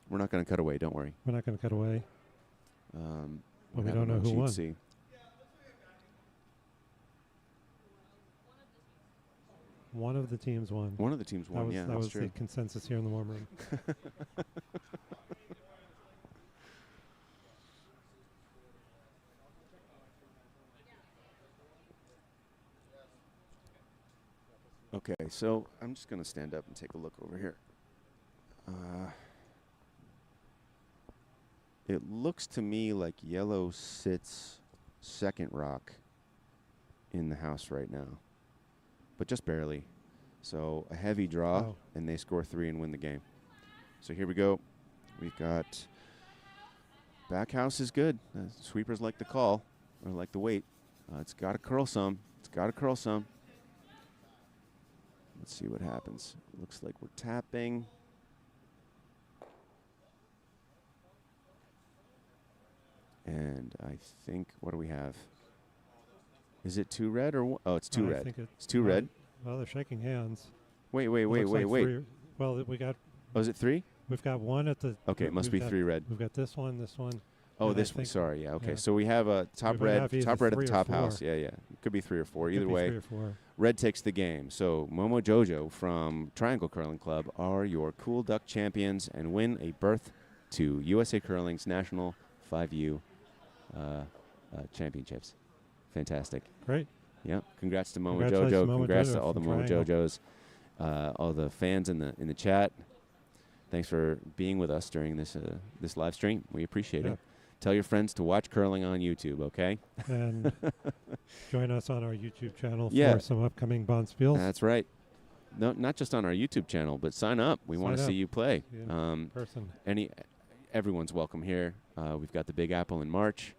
We're not going to cut away, don't worry. We're not going to cut away. But we don't know who sheet won. C. One of the teams won. One of the teams won, that was the consensus here in the warm room. Okay, so I'm just going to stand up and take a look over here. It looks to me like yellow sits second rock in the house right now, but just barely. So a heavy draw, and they score 3 and win the game. So here we go. We've got back house is good. Sweepers like the call, or like the weight. It's got to curl some. Let's see what happens. Looks like we're tapping. And I think, what do we have? Is it 2 red or one? Oh, it's 2 red. It's 2 red. Well, they're shaking hands. Wait. Well, we got. Oh, is it 3? We've got 1 at the. Okay, it must be 3 red. We've got this one. Oh, this one. Sorry, yeah. Okay, so we have a top red at the top house. Yeah. It could be 3 or 4. Either way, 3 or 4. Red takes the game. So Momo Jojo from Triangle Curling Club are your Cool Duck champions and win a berth to USA Curling's National 5U Championships. Fantastic. Great. Yeah. Congrats to Momo Congratulations Jojo. to Momo Congrats Jojo to all the from Momo Triangle. Jojos, all the fans in the chat. Thanks for being with us during this live stream. We appreciate Yeah. it. Tell your friends to watch curling on YouTube, okay? And join us on our YouTube channel Yeah. for some upcoming Bonspiels. That's right. No, not just on our YouTube channel, but sign up. We want to Sign see up. you play. In person. Everyone's welcome here. We've got the Big Apple in March.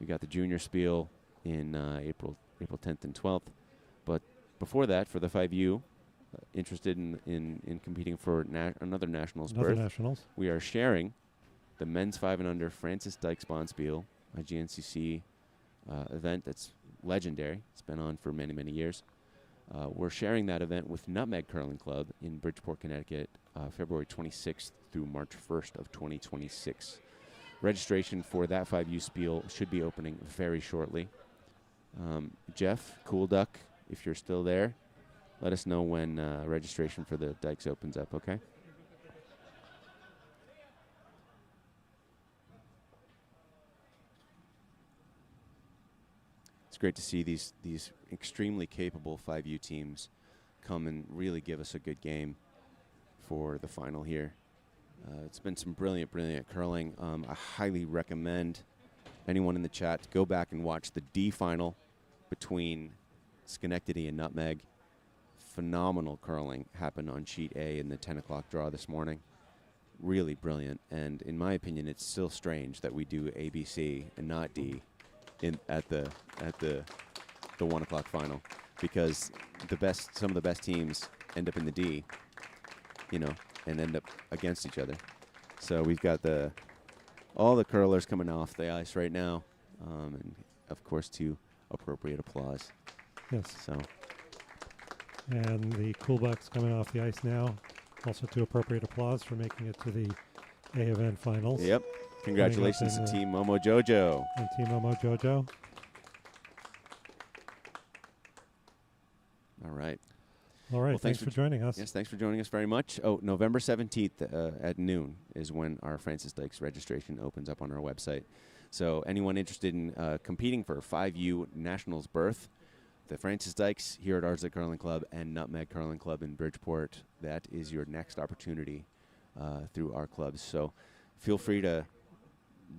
We've got the Junior Spiel in April 10th and 12th. But before that, for the 5U, interested in competing for another Nationals berth, Nationals. we are sharing the men's 5 and under Francis Dykes Bonspiel, a GNCC event that's legendary. It's been on for many, many years. We're sharing that event with Nutmeg Curling Club in Bridgeport, Connecticut, February 26th through March 1st of 2026. Registration for that 5U Spiel should be opening very shortly. Jeff, Cool Duck, if you're still there, let us know when registration for the Dykes opens up, okay? It's great to see these extremely capable 5U teams come and really give us a good game for the final here. It's been some brilliant curling. I highly recommend anyone in the chat to go back and watch the D final between Schenectady and Nutmeg. Phenomenal curling happened on Sheet A in the 10 o'clock draw this morning. Really brilliant. And in my opinion, it's still strange that we do ABC and not D at the 1 o'clock final, because some of the best teams end up in the D, and end up against each other. So we've got all the curlers coming off the ice right now, and of course to appropriate applause. Yes. So. And the Cool Bucks coming off the ice now, also to appropriate applause for making it to the A event finals. Yep. Congratulations to Team Momo Jojo. And Team Momo Jojo. All right. All right. Well, thanks for joining us. Yes, thanks for joining us very much. Oh, November 17th at noon is when our Francis Dykes registration opens up on our website. So anyone interested in competing for a 5U Nationals berth, the Francis Dykes here at Ardsley Curling Club and Nutmeg Curling Club in Bridgeport, that is your next opportunity through our clubs. So feel free to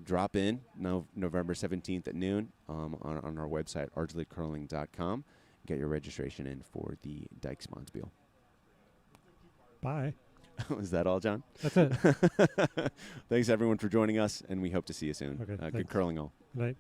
drop in November 17th at noon on our website, ardsleycurling.com. Get your registration in for the Dykes Bonspiel. Bye. Is that all, John? That's it. Thanks, everyone, for joining us, and we hope to see you soon. Okay, good curling all. Good night.